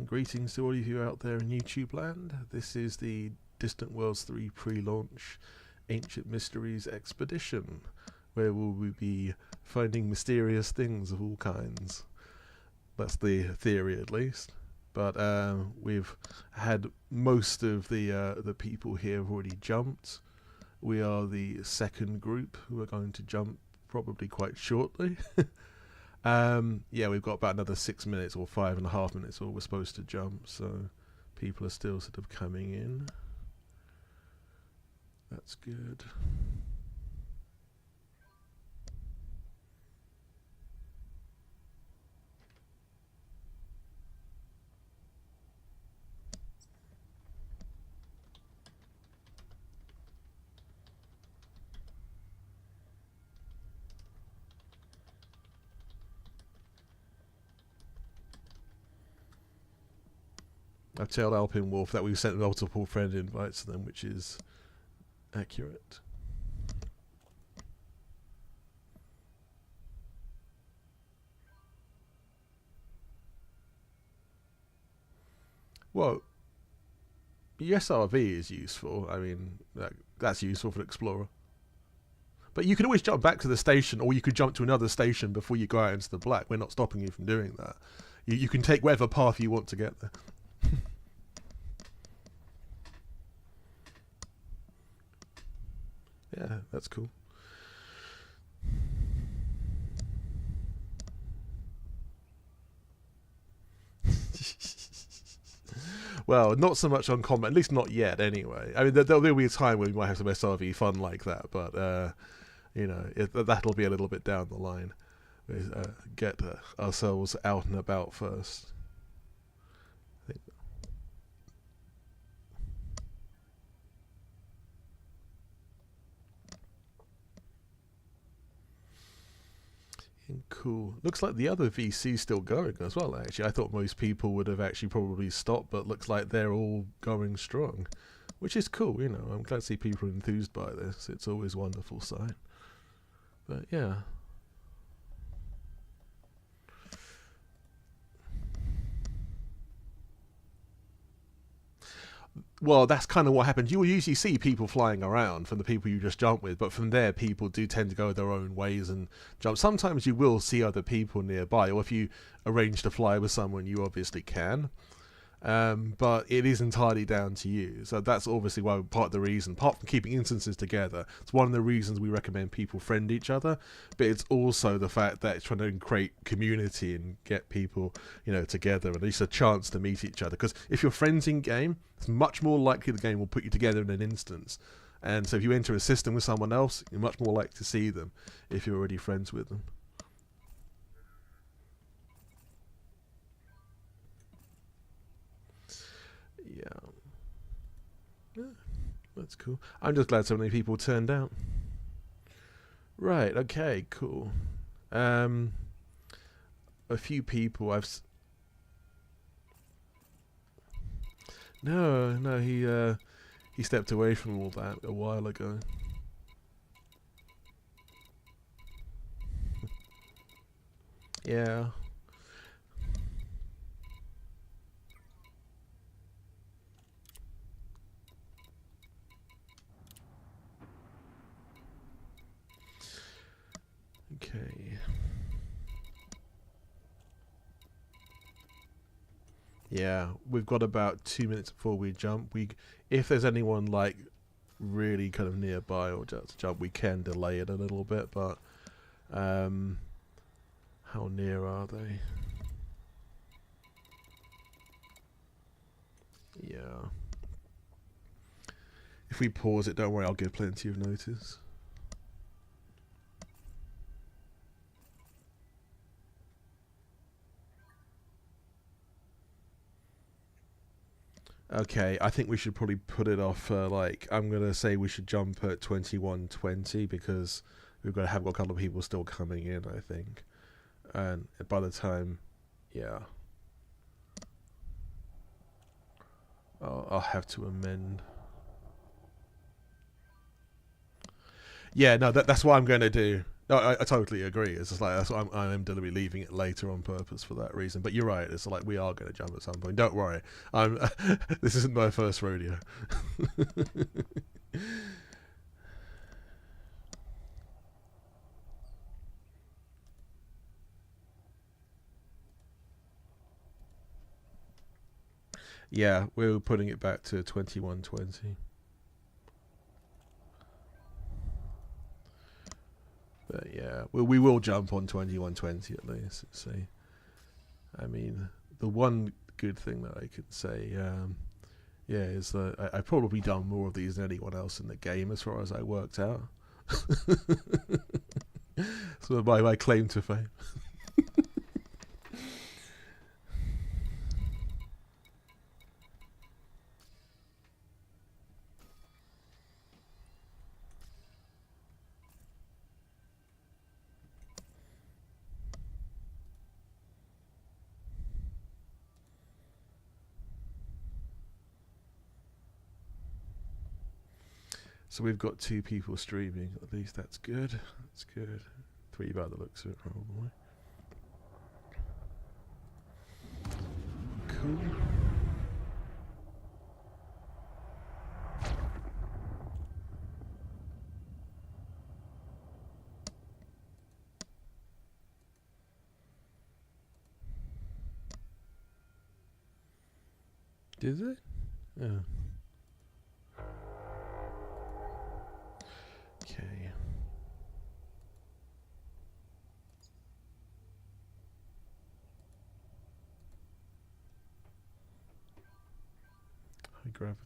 greetings to all of you out there in YouTube land. This is the Distant Worlds 3 pre-launch Ancient Mysteries expedition, where we'll be finding mysterious things of all kinds. That's the theory, at least. But we've had most of the people here have already jumped. We are the second group who are going to jump probably quite shortly. Yeah, we've got about another 6 minutes or 5.5 minutes or we're supposed to jump, so people are still sort of coming in. That's good. I've told Alpine Wolf that we've sent multiple friend invites to them, which is accurate. Well, the SRV is useful. I mean, that's useful for an explorer. But you can always jump back to the station, or you could jump to another station before you go out into the black. We're not stopping you from doing that. You can take whatever path you want to get there. Yeah, that's cool. Well, not so much on combat, at least not yet anyway. I mean, there'll be a time where we might have some SRV fun like that, but, you know, that'll be a little bit down the line. We get ourselves out and about first. Cool. Looks like the other VC's still going as well, actually. I thought most people would have actually probably stopped, but looks like they're all going strong, which is cool, you know. I'm glad to see people enthused by this. It's always a wonderful sign. But yeah. Well, that's kind of what happens. You will usually see people flying around from the people you just jump with, but from there, people do tend to go their own ways and jump. Sometimes you will see other people nearby, or if you arrange to fly with someone, you obviously can. But it is entirely down to you. So that's obviously why part of the reason, apart from keeping instances together, it's one of the reasons we recommend people friend each other. But it's also the fact that it's trying to create community and get people, you know, together, and at least a chance to meet each other. Because if you're friends in game, it's much more likely the game will put you together in an instance. And so if you enter a system with someone else, you're much more likely to see them if you're already friends with them. Yeah, that's cool. I'm just glad so many people turned out. Right, okay, cool. A few people No, he stepped away from all that a while ago. Yeah. Okay. Yeah, we've got about 2 minutes before we jump. If there's anyone like really kind of nearby or just jump, we can delay it a little bit. But how near are they? Yeah. If we pause it, don't worry, I'll give plenty of notice. Okay, I think we should probably put it off. I'm gonna say we should jump at 21:20 because have got a couple of people still coming in. I think, and by the time, yeah, I'll have to amend. Yeah, no, that's what I'm gonna do. No, I totally agree. It's just like that's what I'm deliberately leaving it later on purpose for that reason. But you're right. It's like we are going to jump at some point. Don't worry. I'm. This isn't my first rodeo. Yeah, we're putting it back to 2120. But yeah, we will jump on 2120 at least. See, I mean, the one good thing that I could say, yeah, is that I've probably done more of these than anyone else in the game as far as I worked out. So my claim to fame. So we've got 2 people streaming. At least that's good. That's good. 3 by the looks of it, probably. Cool. Did it? Yeah. Okay. High gravity.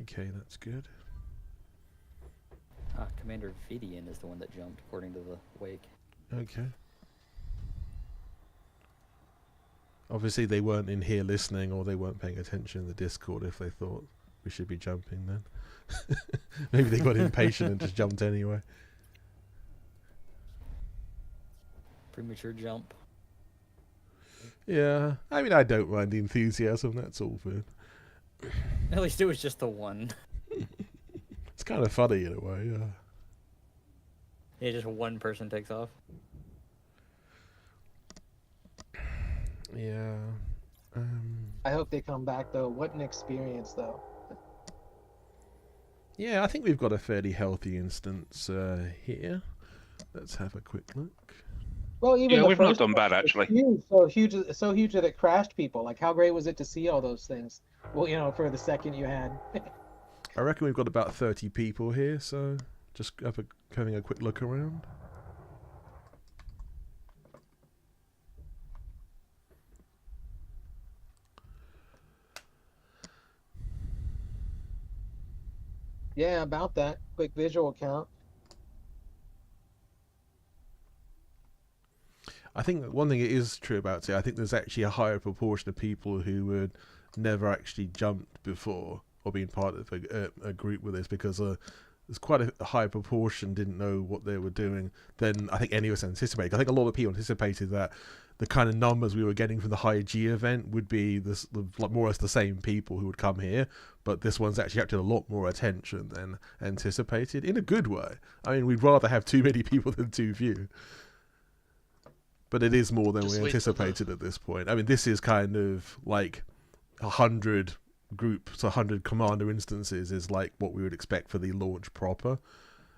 Okay, that's good. Commander Vidian is the one that jumped, according to the wake. Okay. Obviously, they weren't in here listening, or they weren't paying attention in the Discord if they thought we should be jumping then. Maybe they got impatient and just jumped anyway. Premature jump. Yeah, I mean, I don't mind the enthusiasm, that's all good. At least it was just the one. It's kind of funny in a way, yeah. Yeah, just one person takes off. Yeah. I hope they come back, though. What an experience, though. Yeah, I think we've got a fairly healthy instance here. Let's have a quick look. Well, even the we've first not done bad, one was actually. huge, so huge that it crashed people. Like, how great was it to see all those things? Well, you know, for the second you had. I reckon we've got about 30 people here, so just having a quick look around. Yeah, about that. Quick visual count. I think one thing it is true about it, I think there's actually a higher proportion of people who would never actually jumped before or been part of a group with this, because there's quite a high proportion didn't know what they were doing than I think any of us anticipated. I think a lot of people anticipated that the kind of numbers we were getting from the high G event would be like more or less the same people who would come here, but this one's actually attracted a lot more attention than anticipated, in a good way. I mean, we'd rather have too many people than too few. But it is more than we anticipated at this point. I mean, this is kind of like 100 groups, 100 commander instances is like what we would expect for the launch proper.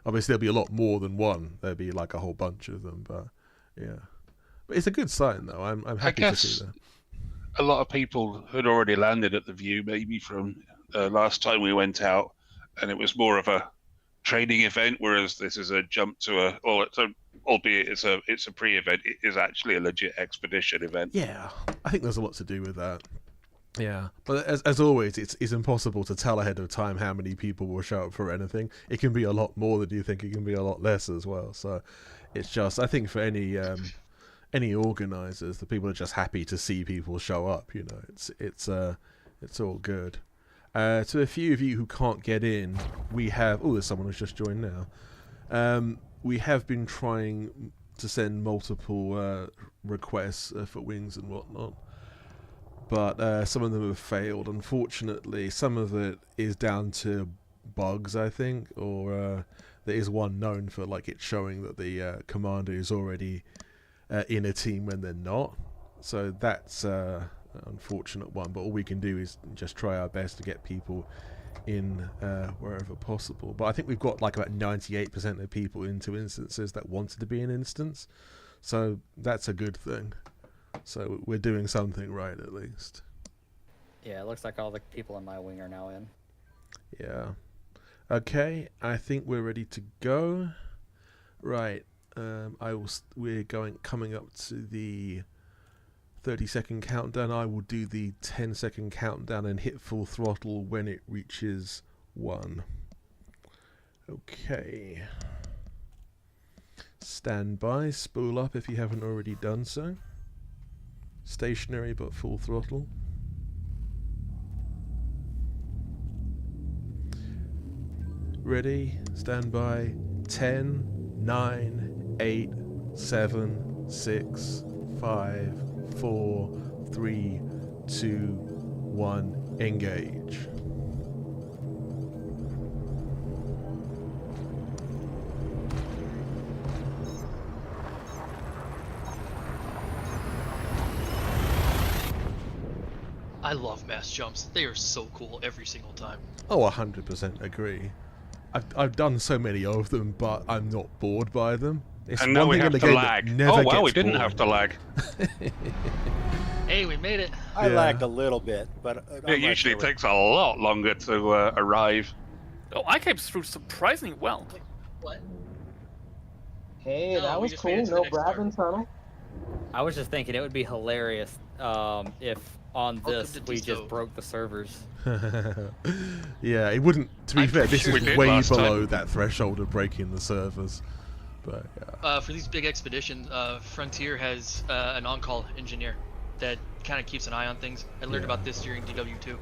Obviously, there'll be a lot more than one. There'll be like a whole bunch of them, but yeah. But it's a good sign, though. I'm happy to see that. A lot of people had already landed at the view, maybe from last time we went out, and it was more of a training event, whereas this is a jump to albeit it's a pre-event, it is actually a legit expedition event. Yeah, I think there's a lot to do with that. Yeah, but as always, it's impossible to tell ahead of time how many people will show up for anything. It can be a lot more than you think. It can be a lot less as well. So it's just, I think for any organisers, the people are just happy to see people show up. You know, it's all good. To a few of you who can't get in, we have. Oh, there's someone who's just joined now. We have been trying to send multiple requests for wings and whatnot. but some of them have failed. Unfortunately, some of it is down to bugs, I think, or there is one known for like it showing that the commander is already in a team when they're not. So that's an unfortunate one. But all we can do is just try our best to get people in wherever possible. But I think we've got like about 98% of people into instances that wanted to be an instance. So that's a good thing. So we're doing something right at least. Yeah, it looks like all the people in my wing are now in. Yeah. Okay, I think we're ready to go. Right. We're coming up to the 30-second countdown. I will do the 10-second countdown and hit full throttle when it reaches 1. Okay. Stand by. Spool up if you haven't already done so. Stationary but full throttle. Ready, stand by. 10, 9, 8, 7, 6, 5, 4, 3, 2, 1, engage. I love mass jumps. They are so cool every single time. Oh, 100% agree. I've done so many of them, but I'm not bored by them. It's And now one we thing have in the to game lag. that never Oh wow, we gets didn't boring. have to lag. Hey, we made it. I Yeah. lagged a little bit, but It usually takes a lot longer to arrive. Oh, I came through surprisingly well. What? Hey, No, that we was just cool. made it to the No next part. Brabham tunnel. I was just thinking it would be hilarious if on Welcome this to we Disto. just broke the servers. Yeah, it wouldn't. To be I'm fair, pretty this sure is we did way last time. below that threshold of breaking the servers. But yeah. For these big expeditions, Frontier has an on-call engineer that kind of keeps an eye on things. I learned Yeah. about this during DW2.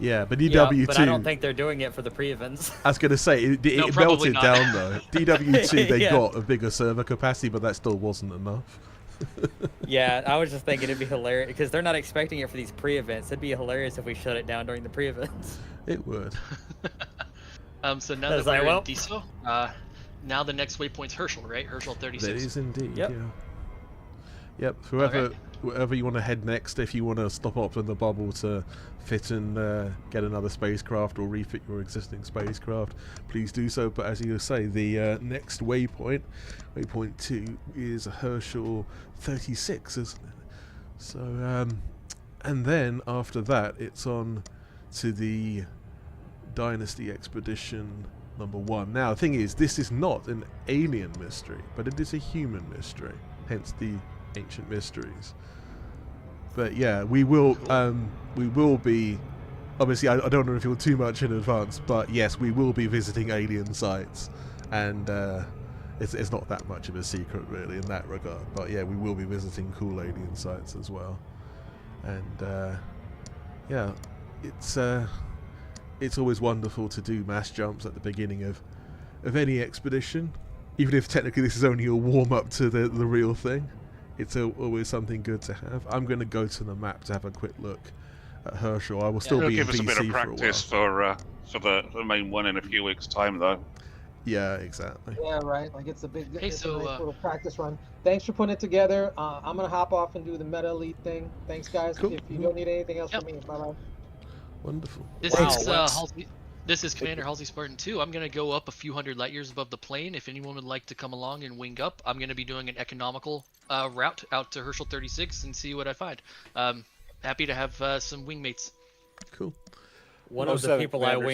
Yeah, but Yeah, DW2. but I don't think they're doing it for the pre-events. I was going to say, it No, melted probably not. down though. DW2, they Yeah. got a bigger server capacity, but that still wasn't enough. Yeah, I was just thinking it'd be hilarious because they're not expecting it for these pre-events. It'd be hilarious if we shut it down during the pre-events. It would. So now I that was like, we're well- in Disto, now the next waypoint's Herschel, right? Herschel 36. That is indeed, Yep. yeah. Yep, wherever you want to head next, if you want to stop up in the bubble to fit and get another spacecraft or refit your existing spacecraft, please do so. But as you say, the next waypoint, waypoint 2, is Herschel 36, isn't it? So, and then after that, it's on to the Dynasty Expedition #1. Now, the thing is, this is not an alien mystery, but it is a human mystery, hence the Ancient Mysteries. But yeah, we will be, obviously I don't want to reveal too much in advance, but yes, we will be visiting alien sites, and it's not that much of a secret really in that regard. But yeah, we will be visiting cool alien sites as well, and yeah, it's always wonderful to do mass jumps at the beginning of any expedition, even if technically this is only a warm-up to the real thing. It's always something good to have. I'm going to go to the map to have a quick look at Herschel. I will still It'll be in give us a bit of VC for a while. practice for the main one in a few weeks' time, though. Yeah, exactly. Yeah, right. Like it's a big, Hey, it's so, a nice little practice run. Thanks for putting it together. I'm gonna hop off and do the Meta Elite thing. Thanks, guys. Cool. If you don't need anything else Yep. from me, bye bye. Wonderful. This Wow, is what- Halsey. This is Commander Halsey Spartan 2. I'm gonna go up a few hundred light years above the plane. If anyone would like to come along and wing up, I'm gonna be doing an economical route out to Herschel 36 and see what I find. Happy to have some wingmates. Cool. One Oh, of the seven people I commanders.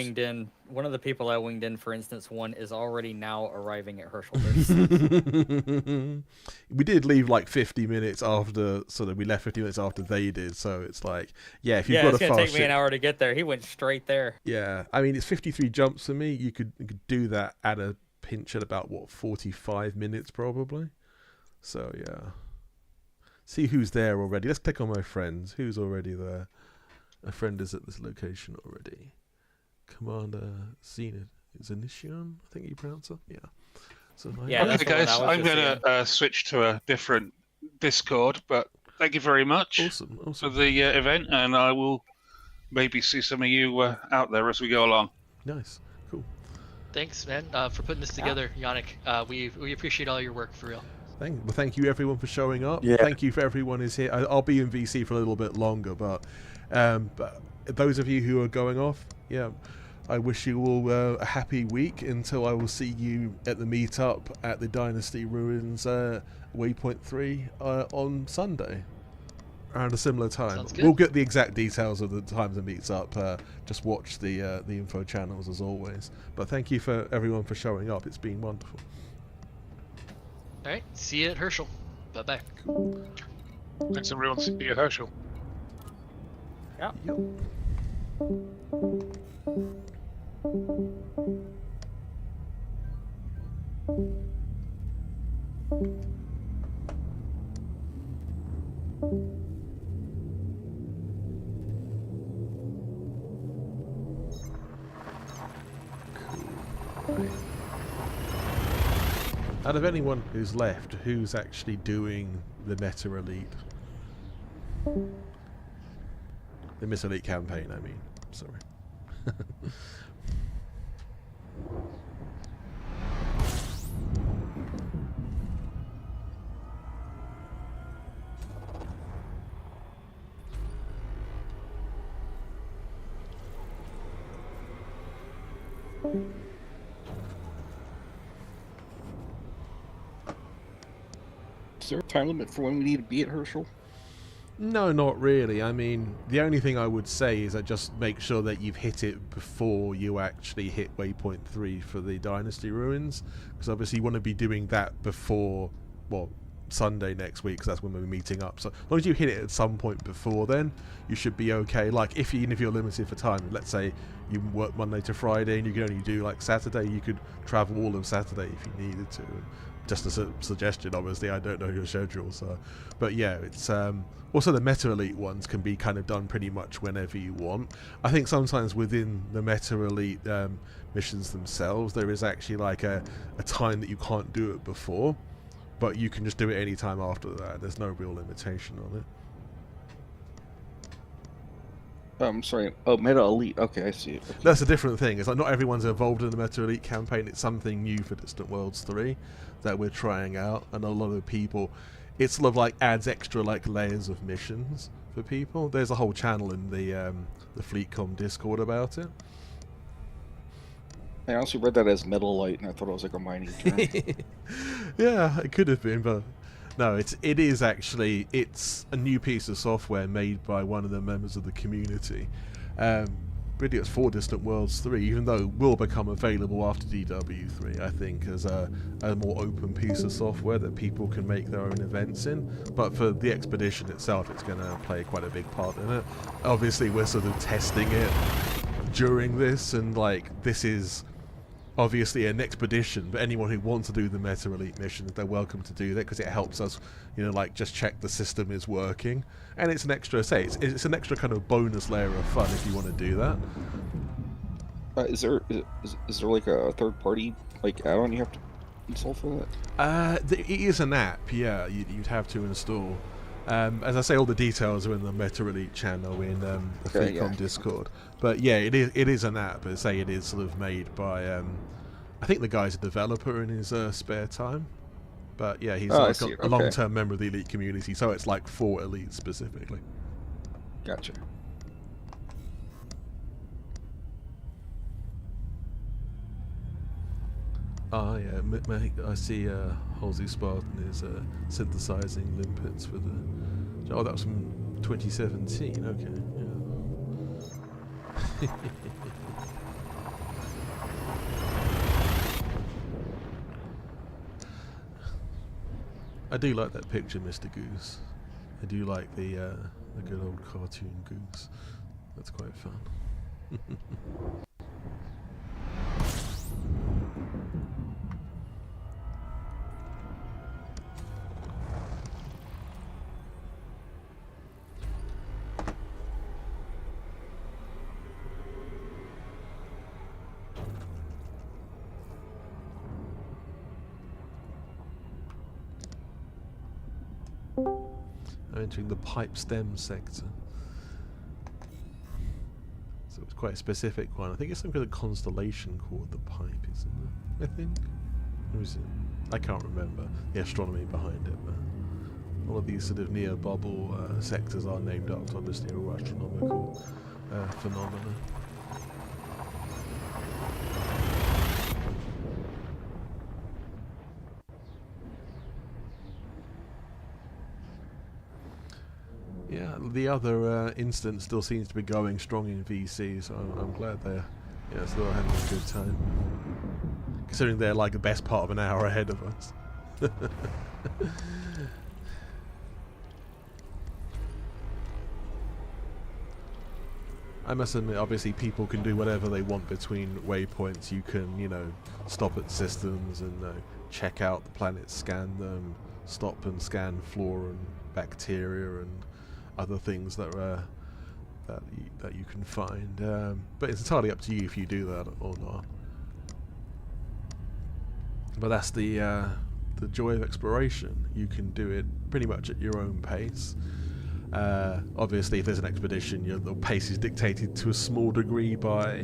winged in, for instance, one is already now arriving at Herschel 36. We did leave like 50 minutes after, so that we left 50 minutes after they did. So it's like, yeah, if you've Yeah, got it's a gonna fast take me an ship, hour to get there. He went straight there. yeah. I mean, it's 53 jumps for me. You could do that at a pinch at about what 45 minutes probably. So yeah. See who's there already. Let's click on my friends. Who's already there? A friend is at this location already. Commander Zenitian, I think you pronounce it. Yeah. So Yeah, Okay, that's the one guys, I was I'm just going to switch to a different Discord, but thank you very much Awesome. for Awesome. the event, and I will maybe see some of you out there as we go along. Nice. Cool. Thanks, man, for putting this together, Yannick. We appreciate all your work for real. Thank you everyone for showing up. Yeah. Thank you for everyone who's here. I'll be in VC for a little bit longer, but those of you who are going off, yeah, I wish you all a happy week until I will see you at the meetup at the Dynasty Ruins Waypoint 3 on Sunday around a similar time. Sounds good. We'll get the exact details of the times it meets up. Just watch the info channels as always. But thank you for everyone for showing up. It's been wonderful. All right, see you at Herschel. Bye-bye. Thanks everyone. See you at Herschel. Yep. Out of anyone who's left, who's actually doing the Meta Elite? The Miss Elite campaign, I mean. Sorry. Is there a time limit for when we need to be at Herschel? No, not really. I mean, the only thing I would say is that just make sure that you've hit it before you actually hit Waypoint 3 for the Dynasty Ruins, because obviously you want to be doing that before, well, Sunday next week, because that's when we're meeting up. So as long as you hit it at some point before then, you should be okay. Like, even if you're limited for time, let's say you work Monday to Friday and you can only do like Saturday, you could travel all of Saturday if you needed to. Just a suggestion, obviously, I don't know your schedule, so, but yeah, it's also the Meta Elite ones can be kind of done pretty much whenever you want. I think sometimes within the Meta Elite missions themselves, there is actually like a time that you can't do it before, but you can just do it any time after that. There's no real limitation on it. Sorry. Oh, Meta Elite. Okay, I see it. Okay. That's a different thing. It's like not everyone's involved in the Meta Elite campaign. It's something new for Distant Worlds 3 that we're trying out, and a lot of people, it sort of like adds extra like layers of missions for people. There's a whole channel in the FleetCom Discord about it. I honestly read that as Metalite, and I thought it was like a mining term. Yeah, it could have been, but no, it is actually, it's a new piece of software made by one of the members of the community. Really, it's for Distant Worlds 3, even though it will become available after DW3, I think, as a more open piece of software that people can make their own events in. But for the expedition itself, it's going to play quite a big part in it. Obviously, we're sort of testing it during this, and like, this is obviously an expedition, but anyone who wants to do the Meta Elite missions, they're welcome to do that, because it helps us, you know, like just check the system is working, and it's an extra, it's an extra kind of bonus layer of fun if you want to do that. Is there like a third party like add-on you have to install for that? It is an app, yeah, you'd have to install. As I say, all the details are in the Meta Elite channel in the Okay, FleetCom yeah. Discord. But yeah, it is an app. I say it is sort of made by, I think the guy's a developer in his spare time. But yeah, he's Oh, I like see. a Okay. long-term member of the Elite community, so it's like for Elite specifically. Gotcha. Ah, yeah, I see Halsey Spartan is synthesizing limpets for the... Oh, that was from 2017, okay, yeah. I do like that picture, Mr. Goose. I do like the good old cartoon Goose. That's quite fun. entering the pipe stem sector. So it's quite a specific one. I think it's some kind of constellation called the Pipe, isn't it? I think. Or is it? I can't remember the astronomy behind it, but all of these sort of near bubble sectors are named after obviously all astronomical phenomena. Yeah, the other instance still seems to be going strong in VC, so I'm glad they're still having a good time. Considering they're like the best part of an hour ahead of us. I must admit, obviously people can do whatever they want between waypoints. You can, stop at systems and check out the planets, scan them, stop and scan flora and bacteria and other things that you can find. But it's entirely up to you if you do that or not. But that's the joy of exploration. You can do it pretty much at your own pace. Obviously, if there's an expedition, the pace is dictated to a small degree by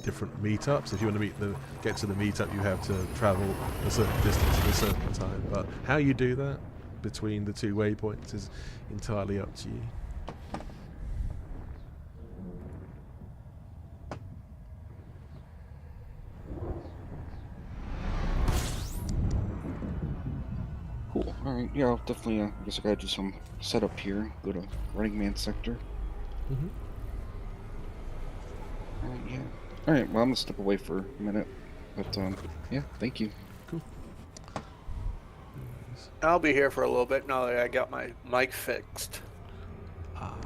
different meetups. If you want to get to the meetup, you have to travel a certain distance at a certain time. But how you do that between the two waypoints is entirely up to you. Cool. Alright, yeah, I'll definitely, I guess I gotta do some setup here. Go to Running Man sector. Mm-hmm. Alright, yeah. Alright, well, I'm gonna step away for a minute. But, yeah, thank you. Cool. I'll be here for a little bit now that I got my mic fixed. Ah,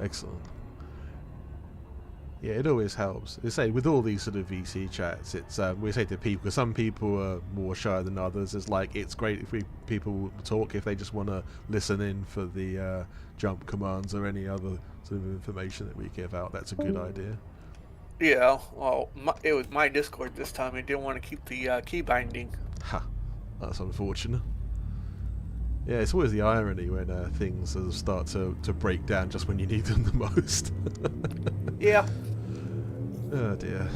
excellent. Yeah, it always helps. I say with all these sort of VC chats, it's we say to people, because some people are more shy than others. It's like it's great if people talk if they just want to listen in for the jump commands or any other sort of information that we give out. That's a good idea. Yeah, well, it was my Discord this time. I didn't want to keep the key binding. Ha, that's unfortunate. Yeah, it's always the irony when things sort of start to break down just when you need them the most. Yeah. Oh dear.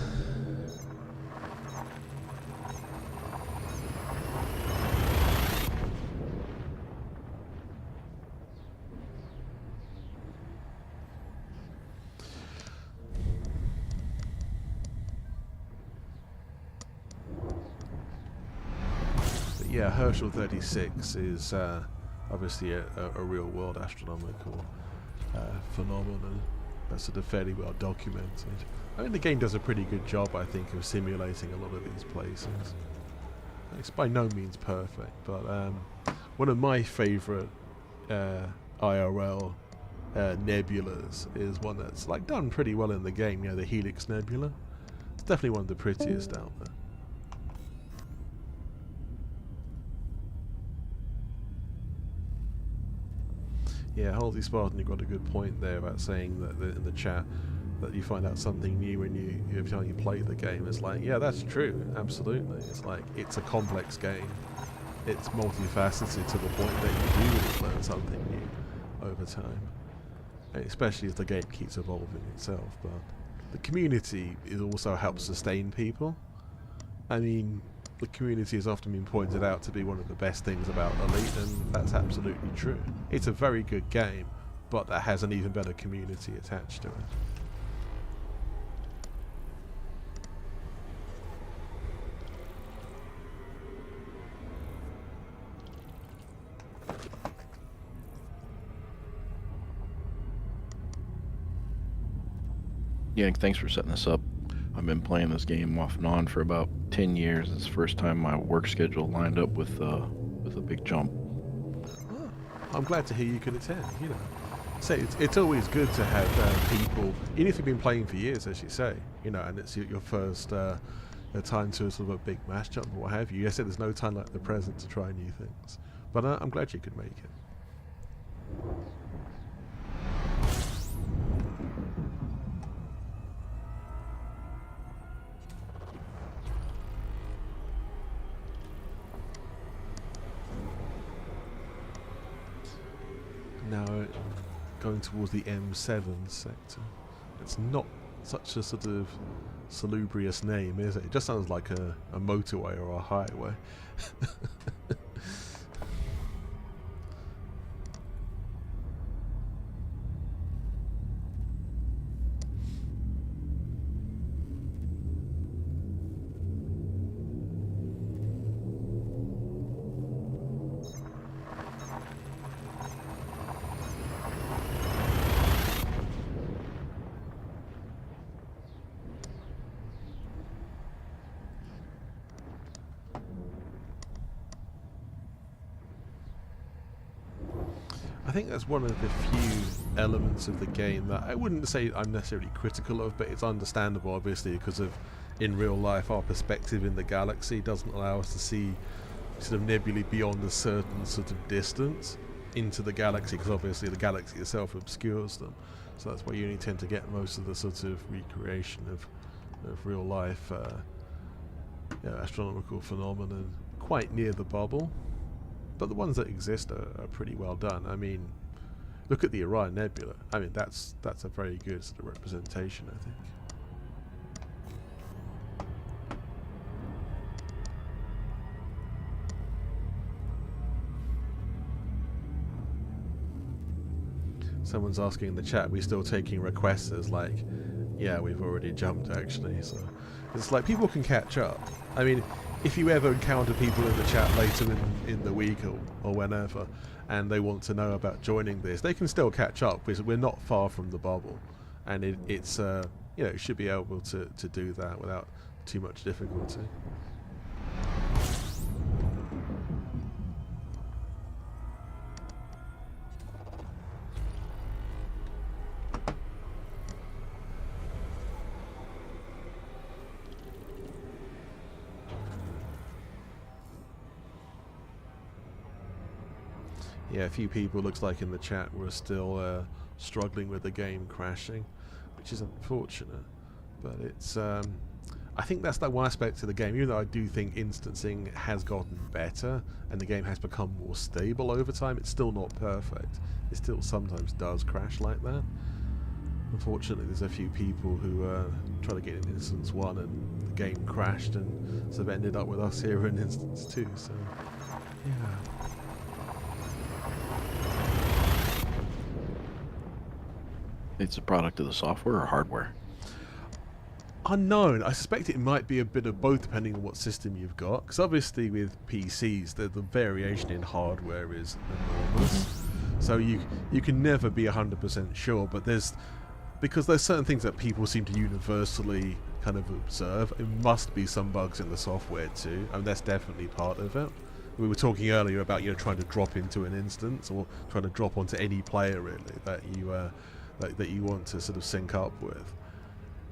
But yeah, Herschel 36 is obviously a real-world astronomical phenomenon that's sort of fairly well documented. I mean, the game does a pretty good job, I think, of simulating a lot of these places. It's by no means perfect, but one of my favourite IRL nebulas is one that's like done pretty well in the game. The Helix Nebula. It's definitely one of the prettiest out there. Yeah, Halsey Spartan, you got a good point there about saying that in the chat that you find out something new when every time you play the game. It's like, yeah, that's true, absolutely. It's like it's a complex game. It's multifaceted to the point that you do really learn something new over time, and especially as the game keeps evolving itself. But the community also helps sustain people. I mean, the community has often been pointed out to be one of the best things about Elite, and that's absolutely true. It's a very good game, but that has an even better community attached to it. Yeah, thanks for setting this up. I've been playing this game off and on for about 10 years. It's the first time my work schedule lined up with a big jump. Oh, I'm glad to hear you could attend. Say it's always good to have people, even if you've been playing for years, as you say, and it's your first time to sort of a big mass jump or what have you. Yes, there's no time like the present to try new things, but I'm glad you could make it. now going towards the M7 sector. It's not such a sort of salubrious name, is it? It just sounds like a motorway or a highway. I think that's one of the few elements of the game that I wouldn't say I'm necessarily critical of, but it's understandable, obviously, because of, in real life, our perspective in the galaxy doesn't allow us to see sort of nebulae beyond a certain sort of distance into the galaxy, because obviously the galaxy itself obscures them. So that's why you only tend to get most of the sort of recreation of real life astronomical phenomenon quite near the bubble. But the ones that exist are pretty well done. I mean, look at the Orion Nebula. I mean, that's a very good sort of representation, I think. Someone's asking in the chat, are we still taking requests? As like, yeah, we've already jumped actually. So it's like people can catch up. I mean, if you ever encounter people in the chat later in the week or whenever, and they want to know about joining this, they can still catch up because we're not far from the bubble, and it's you know, it should be able to do that without too much difficulty. Yeah, a few people, looks like in the chat, were still struggling with the game crashing, which is unfortunate. But it's, I think that's that one aspect of the game, even though I do think instancing has gotten better and the game has become more stable over time, it's still not perfect. It still sometimes does crash like that. Unfortunately, there's a few people who try to get in Instance 1 and the game crashed and sort of ended up with us here in Instance 2, so yeah. It's a product of the software or hardware? Unknown. I suspect it might be a bit of both depending on what system you've got, because obviously with PCs the variation in hardware is enormous, so you can never be 100% sure, but because there's certain things that people seem to universally kind of observe. It must be some bugs in the software too. I mean, that's definitely part of it. We were talking earlier about, you know, trying to drop into an instance or trying to drop onto any player really that you want to sort of sync up with,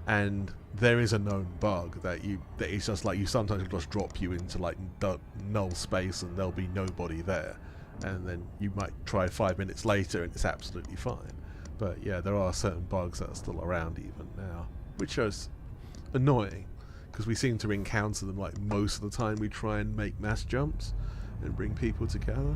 and there is a known bug that it's just like you sometimes just drop you into like null space and there'll be nobody there, and then you might try 5 minutes later and it's absolutely fine. But yeah, there are certain bugs that are still around even now, which is annoying because we seem to encounter them like most of the time we try and make mass jumps and bring people together.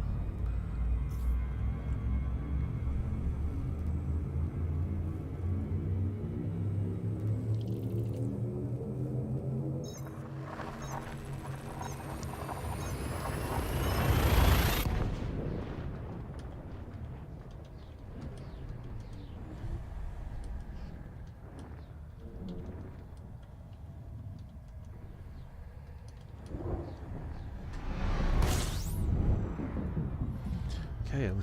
Okay, I'm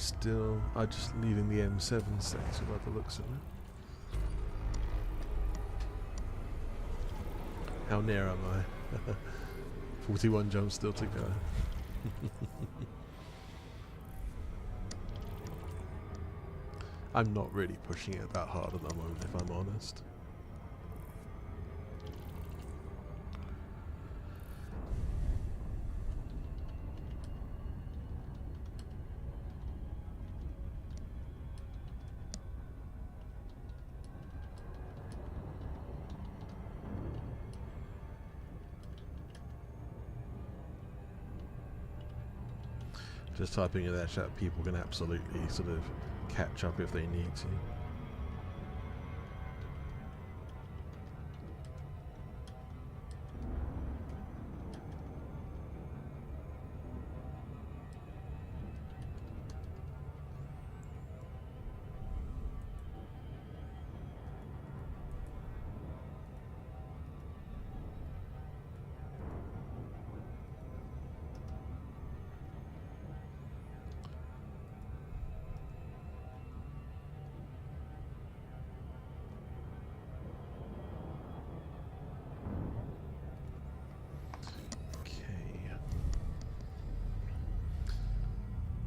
just leaving the M7 sector by the looks of it. How near am I? 41 jumps still to go. I'm not really pushing it that hard at the moment, if I'm honest. Just typing in that chat, people can absolutely sort of catch up if they need to.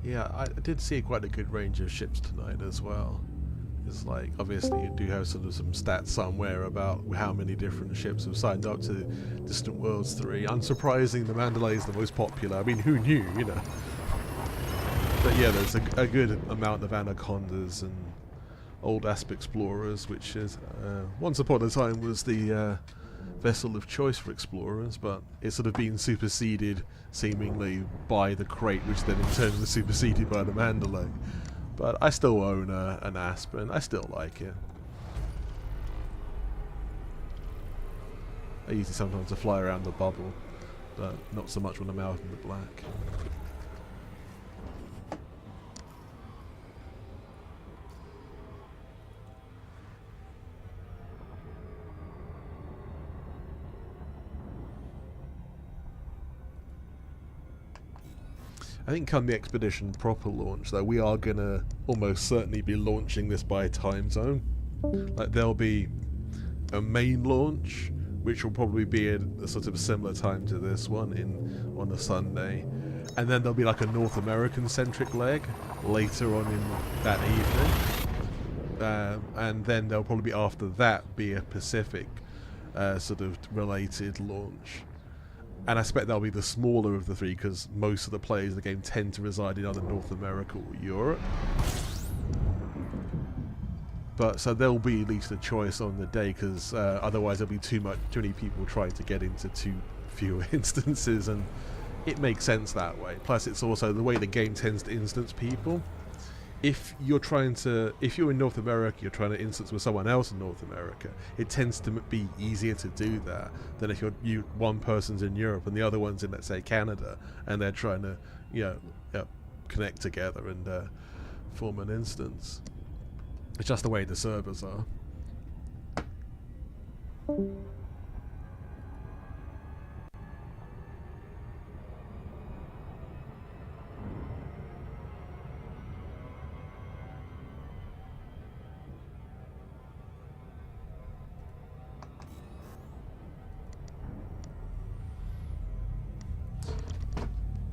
Yeah, I did see quite a good range of ships tonight as well. It's like, obviously you do have sort of some stats somewhere about how many different ships have signed up to Distant Worlds 3. Unsurprising, the Mandalay is the most popular. I mean, who knew, you know? But yeah, there's a good amount of Anacondas and old Asp Explorers, which is, once upon a time was the vessel of choice for explorers, but it's sort of been superseded seemingly by the Crate, which then in turn was superseded by the Mandalay. But I still own an Asp and I still like it. I use it sometimes to fly around the bubble, but not so much when I'm out in the black. I think come the Expedition proper launch, though, we are going to almost certainly be launching this by time zone. Like, there'll be a main launch, which will probably be at a sort of similar time to this one on a Sunday. And then there'll be like a North American-centric leg later on in that evening. And then there'll probably be after that be a Pacific sort of related launch. And I expect that'll be the smaller of the three, because most of the players in the game tend to reside in either North America or Europe. But so there'll be at least a choice on the day, because otherwise there'll be too many people trying to get into too few instances, and it makes sense that way. Plus, it's also the way the game tends to instance people. If you're in North America, you're trying to instance with someone else in North America, it tends to be easier to do that than if one person's in Europe and the other one's in, let's say, Canada, and they're trying to, connect together and form an instance. It's just the way the servers are.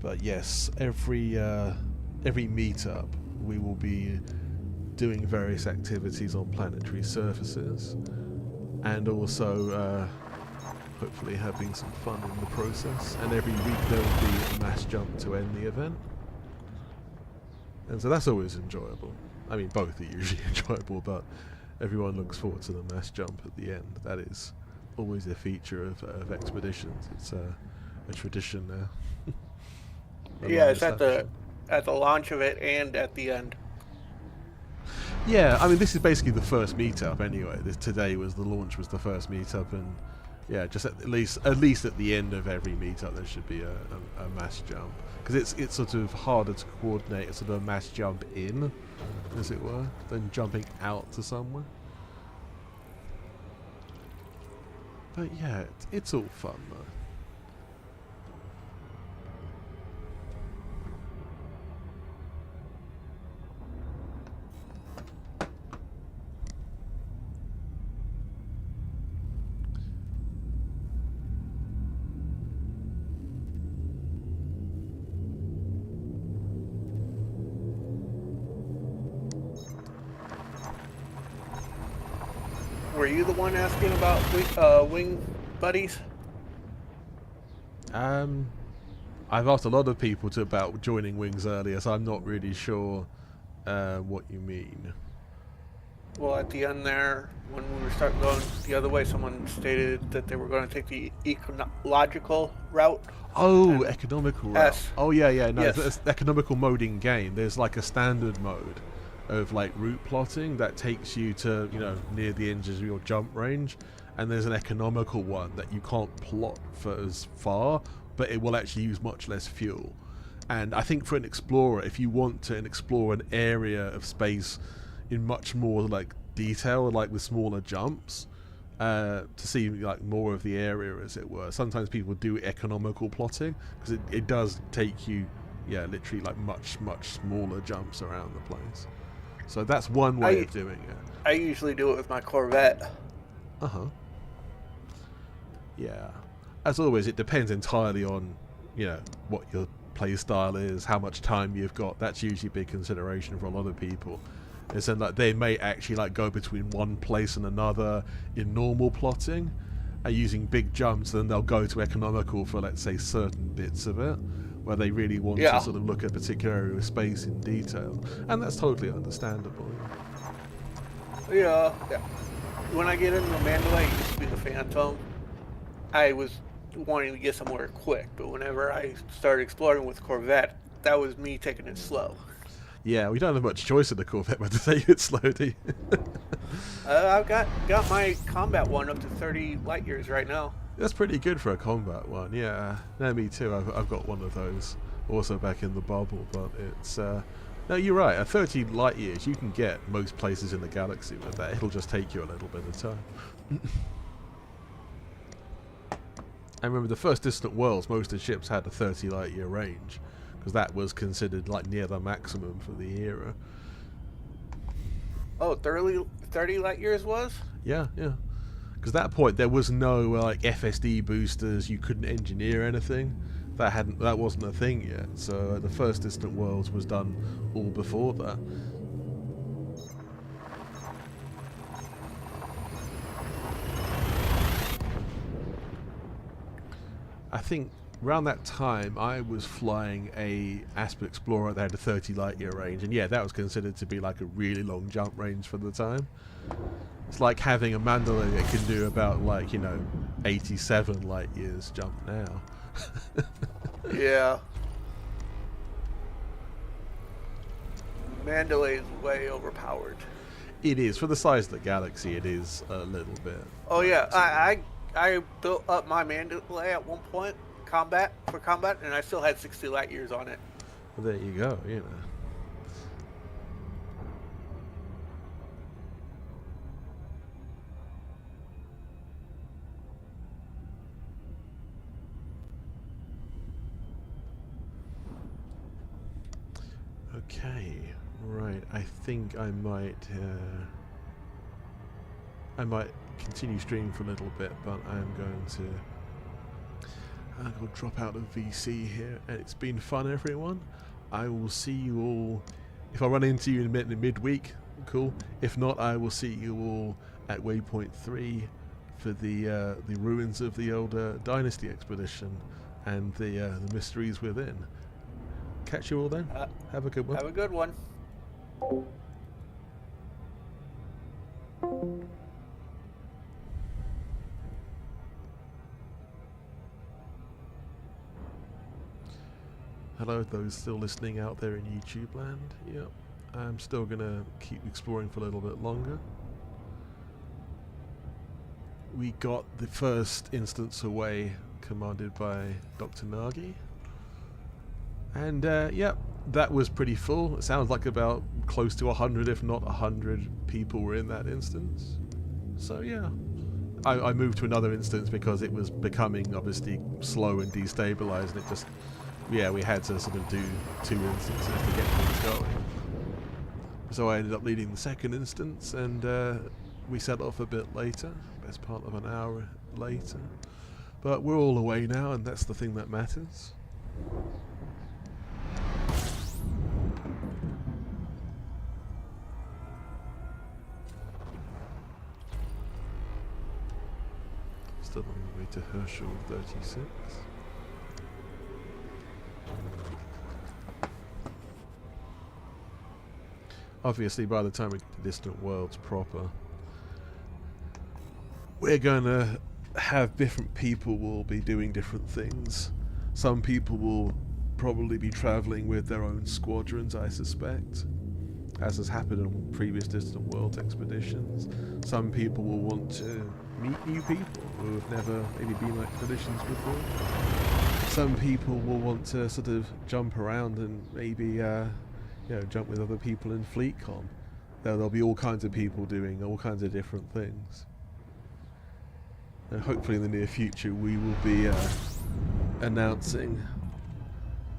But yes, every meetup we will be doing various activities on planetary surfaces, and also hopefully having some fun in the process. And every week there will be a mass jump to end the event, and so that's always enjoyable. I mean, both are usually enjoyable, but everyone looks forward to the mass jump at the end. That is always a feature of expeditions. It's a tradition now. Yeah, it's at the launch of it and at the end. Yeah, I mean, this is basically the first meetup anyway. Today was the launch, was the first meetup, and yeah, just at least at the end of every meetup there should be a mass jump, because it's sort of harder to coordinate a sort of mass jump in, as it were, than jumping out to somewhere. But yeah, it's all fun though. Were you the one asking about wing buddies? I've asked a lot of people about joining Wings earlier, so I'm not really sure what you mean. Well, at the end there, when we were starting going the other way, someone stated that they were going to take the ecological route. Oh, economical route. S. Oh, yeah, no, Yes. it's economical mode in game. There's like a standard mode, of like route plotting that takes you to, you know, near the edge of your jump range, and there's an economical one that you can't plot for as far, but it will actually use much less fuel. And I think for an explorer, if you want to explore an area of space in much more like detail, like with smaller jumps, to see like more of the area, as it were, sometimes people do economical plotting, because it does take you, yeah, literally like much smaller jumps around the place. So that's one way of doing it. I usually do it with my Corvette. Yeah. As always, it depends entirely on, you know, what your play style is, how much time you've got. That's usually a big consideration for a lot of people. Is that like they may actually like go between one place and another in normal plotting, and using big jumps, then they'll go to economical for, let's say, certain bits of it, where they really want to sort of look at a particular area of space in detail, and that's totally understandable. Yeah. When I get into Mandalay, it used to be the Phantom. I was wanting to get somewhere quick, but whenever I started exploring with Corvette, that was me taking it slow. Yeah, we don't have much choice in the Corvette, but to take it slow, do you? I've got my combat one up to 30 light years right now. That's pretty good for a combat one, yeah. No, me too. I've got one of those also back in the bubble, but it's... No, you're right. At 30 light years, you can get most places in the galaxy with that. It'll just take you a little bit of time. I remember the first Distant Worlds, most of the ships had a 30 light year range, because that was considered like near the maximum for the era. Oh, 30 light years was? Yeah. Because at that point there was no like FSD boosters. You couldn't engineer anything. That wasn't a thing yet. So the first Distant Worlds was done all before that. I think around that time I was flying a Aspen Explorer that had a 30 light year range, and yeah, that was considered to be like a really long jump range for the time. It's like having a Mandalay that can do about, like, you know, 87 light years jump now. Yeah. Mandalay is way overpowered. It is. For the size of the galaxy, it is a little bit. Oh yeah, I built up my Mandalay at one point, for combat, and I still had 60 light years on it. Well, there you go, you know. Okay, right. I think I might continue streaming for a little bit, but I'm going to drop out of VC here. And it's been fun, everyone. I will see you all. If I run into you in midweek, cool. If not, I will see you all at Waypoint 3 for the ruins of the old Dynasty expedition and the mysteries within. Catch you all then. Have a good one. Have a good one. Hello, those still listening out there in YouTube land. Yep, I'm still gonna keep exploring for a little bit longer. We got the first instance away, commanded by Dr. Nagi. And yep, that was pretty full. It sounds like about close to 100, if not 100 people were in that instance. So yeah, I moved to another instance because it was becoming obviously slow and destabilized, and it just, yeah, we had to sort of do 2 instances to get things going. So I ended up leading the second instance, and we set off a bit later, best part of an hour later. But we're all away now, and that's the thing that matters. Still on the way to Herschel 36. Obviously, by the time we get to Distant Worlds proper, we're going to have different people will be doing different things. Some people will probably be traveling with their own squadrons, I suspect. as has happened on previous Distant Worlds expeditions. Some people will want to meet new people who have never maybe been on expeditions before. Some people will want to sort of jump around and maybe jump with other people in FleetCon. There'll be all kinds of people doing all kinds of different things. And hopefully in the near future we will be announcing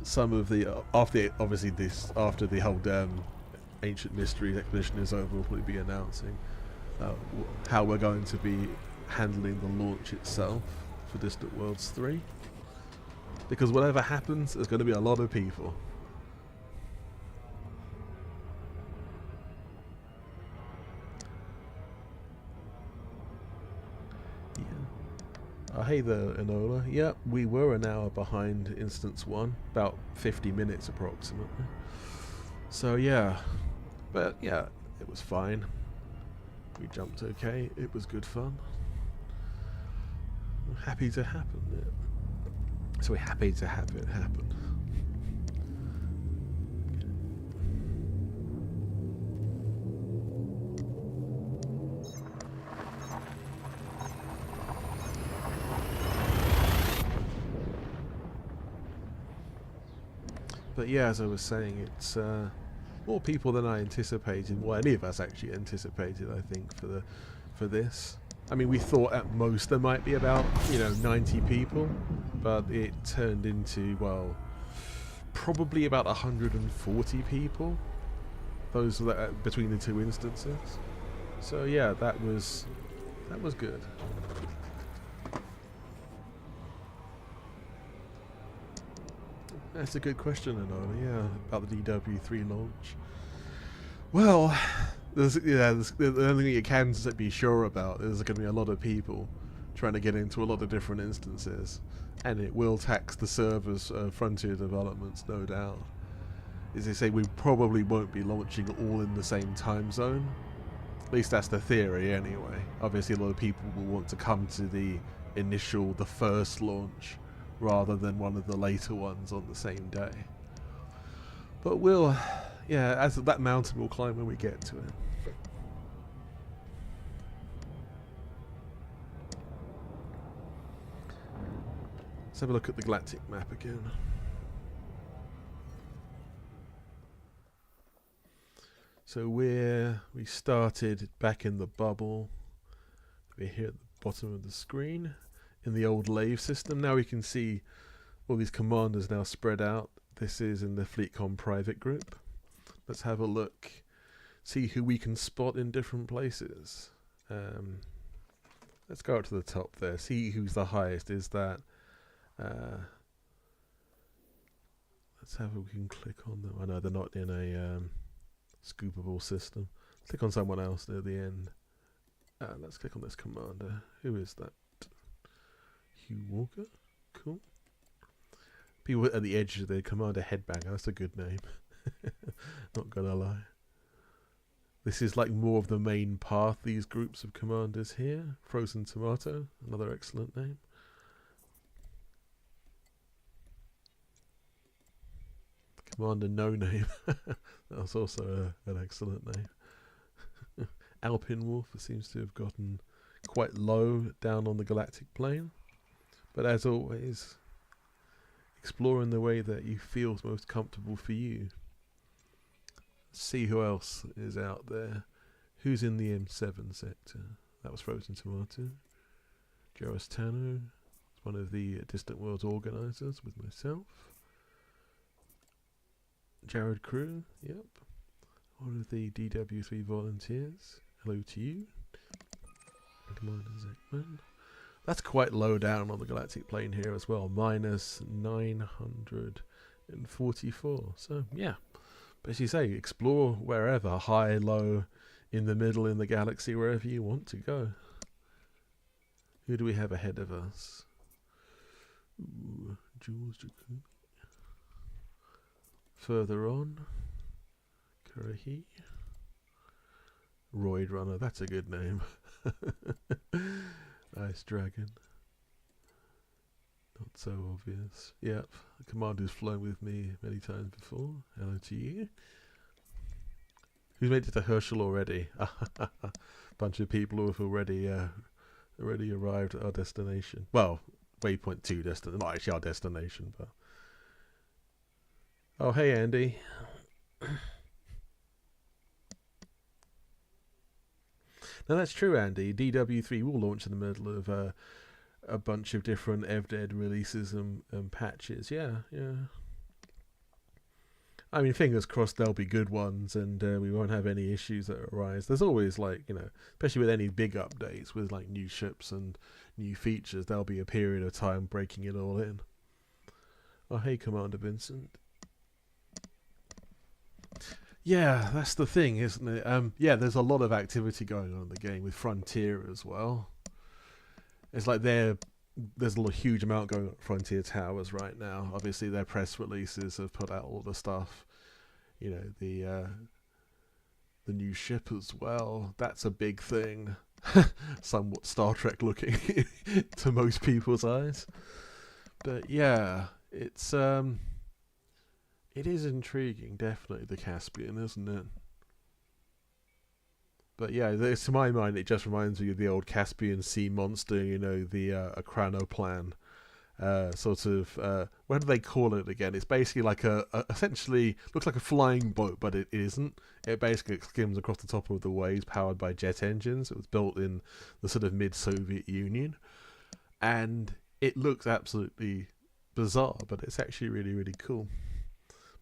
some of the after the whole Ancient Mysteries expedition is over, we'll probably be announcing how we're going to be handling the launch itself for Distant Worlds 3. Because whatever happens, there's going to be a lot of people. Yeah. Hey there, Enola. Yep, we were an hour behind Instance 1, about 50 minutes approximately. So yeah, but yeah, it was fine. We jumped okay, it was good fun. I'm happy to happen. Yeah. So we're happy to have it happen. But yeah, as I was saying, it's more people than I anticipated. Well, any of us actually anticipated, I think, for this. I mean, we thought at most there might be about 90 people, but it turned into, well, probably about 140 people. Those were between the two instances. So yeah, that was good. That's a good question, Enola. Yeah, about the DW3 launch. Well, the only thing you can be sure about is going to be a lot of people trying to get into a lot of different instances, and it will tax the servers, Frontier developments, no doubt. As they say, we probably won't be launching all in the same time zone. At least that's the theory, anyway. Obviously, a lot of people will want to come to the first launch, rather than one of the later ones on the same day. But as that mountain we'll climb when we get to it. Let's have a look at the galactic map again. So we started back in the bubble. We're here at the bottom of the screen in the old Lave system. Now we can see all these commanders now spread out. This is in the FleetCon private group. Let's have a look, see who we can spot in different places. Let's go up to the top there, see who's the highest. Is that let's have we can click on them. I know they're not in a scoopable system. Click on someone else near the end. Let's click on this commander. Who is that? Hugh Walker? Cool. People at the edge of the commander headbanger. That's a good name. Not gonna lie. This is like more of the main path, these groups of commanders here. Frozen Tomato, another excellent name. Commander No Name. That's also an excellent name. Alpine Wolf seems to have gotten quite low down on the galactic plane. But as always, explore in the way that you feel most comfortable for you. See who else is out there. Who's in the M7 sector? That was Frozen Tomato. Joris Tano, one of the Distant Worlds organisers with myself. Jared Crew, yep. One of the DW3 volunteers. Hello to you. Commander Zekman. That's quite low down on the galactic plane here as well. Minus 944. So, yeah. But as you say, explore wherever. High, low, in the middle, in the galaxy, wherever you want to go. Who do we have ahead of us? Ooh, Jules Jacobi. Further on, Kurahi. Roid Runner, that's a good name. Nice dragon. Not so obvious. Yep, the commander's flown with me many times before. Hello to you. Who's made it to Herschel already? Bunch of people who have already arrived at our destination. Well, waypoint 2 destination, not actually our destination, but. Oh, hey, Andy. No, that's true, Andy. DW3 will launch in the middle of a bunch of different EvDead releases and patches. Yeah. I mean, fingers crossed they'll be good ones, and we won't have any issues that arise. There's always, like, especially with any big updates, with like new ships and new features, there'll be a period of time breaking it all in. Oh, hey, Commander Vincent. Yeah, that's the thing, isn't it? Yeah, there's a lot of activity going on in the game with Frontier as well. It's like there's a huge amount going on at Frontier Towers right now. Obviously, their press releases have put out all the stuff. The new ship as well. That's a big thing. Somewhat Star Trek looking to most people's eyes. But yeah, it is intriguing, definitely, the Caspian, isn't it? But yeah, to my mind, it just reminds me of the old Caspian Sea monster, the Akranoplan. Sort of, what do they call it again? It's basically like essentially, looks like a flying boat, but it isn't. It basically skims across the top of the waves, powered by jet engines. It was built in the sort of mid-Soviet Union. And it looks absolutely bizarre, but it's actually really, really cool.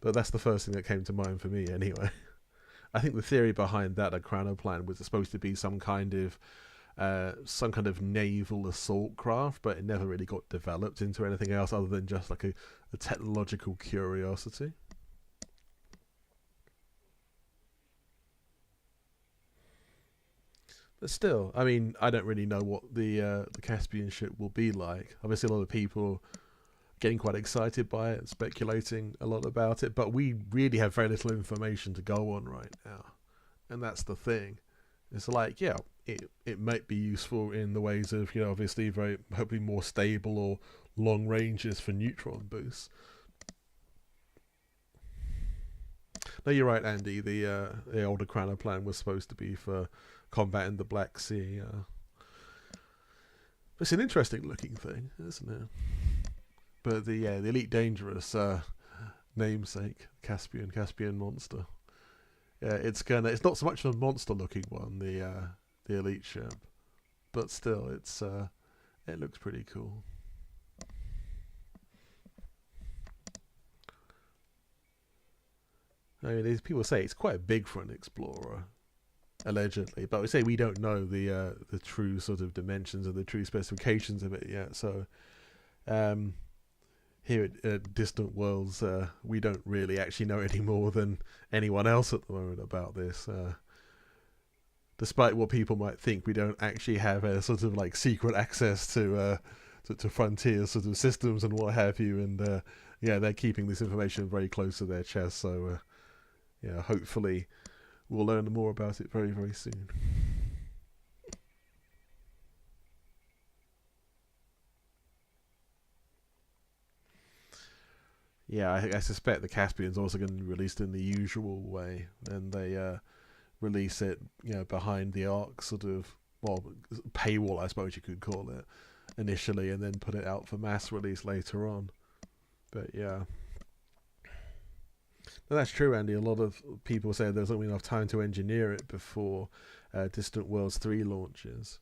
But that's the first thing that came to mind for me, anyway. I think the theory behind that Akranoplan was supposed to be some kind of naval assault craft, but it never really got developed into anything else other than just like a technological curiosity. But still, I mean, I don't really know what the Caspian ship will be like. Obviously, a lot of people getting quite excited by it and speculating a lot about it, but we really have very little information to go on right now, and that's the thing. It's like, yeah, it might be useful in the ways of, obviously very hopefully more stable or long ranges for neutron boosts. No, you're right, Andy. The older Akranoplan was supposed to be for combat in the Black Sea. It's an interesting looking thing, isn't it? But the Elite Dangerous namesake, Caspian monster. Yeah, it's not so much of a monster looking one, the Elite ship, but still, it looks pretty cool. I mean, people say it's quite big for an explorer, allegedly, but we say we don't know the true sort of dimensions and the true specifications of it yet. So, here at Distant Worlds, we don't really actually know any more than anyone else at the moment about this. Despite what people might think, we don't actually have a sort of like secret access to Frontier sort of systems and what have you. And they're keeping this information very close to their chest. So hopefully we'll learn more about it very, very soon. Yeah, I suspect the Caspian's also going to be released in the usual way, and they release it, behind the Ark sort of, paywall, I suppose you could call it, initially, and then put it out for mass release later on. But yeah, no, that's true, Andy. A lot of people say there's not enough time to engineer it before Distant Worlds 3 launches.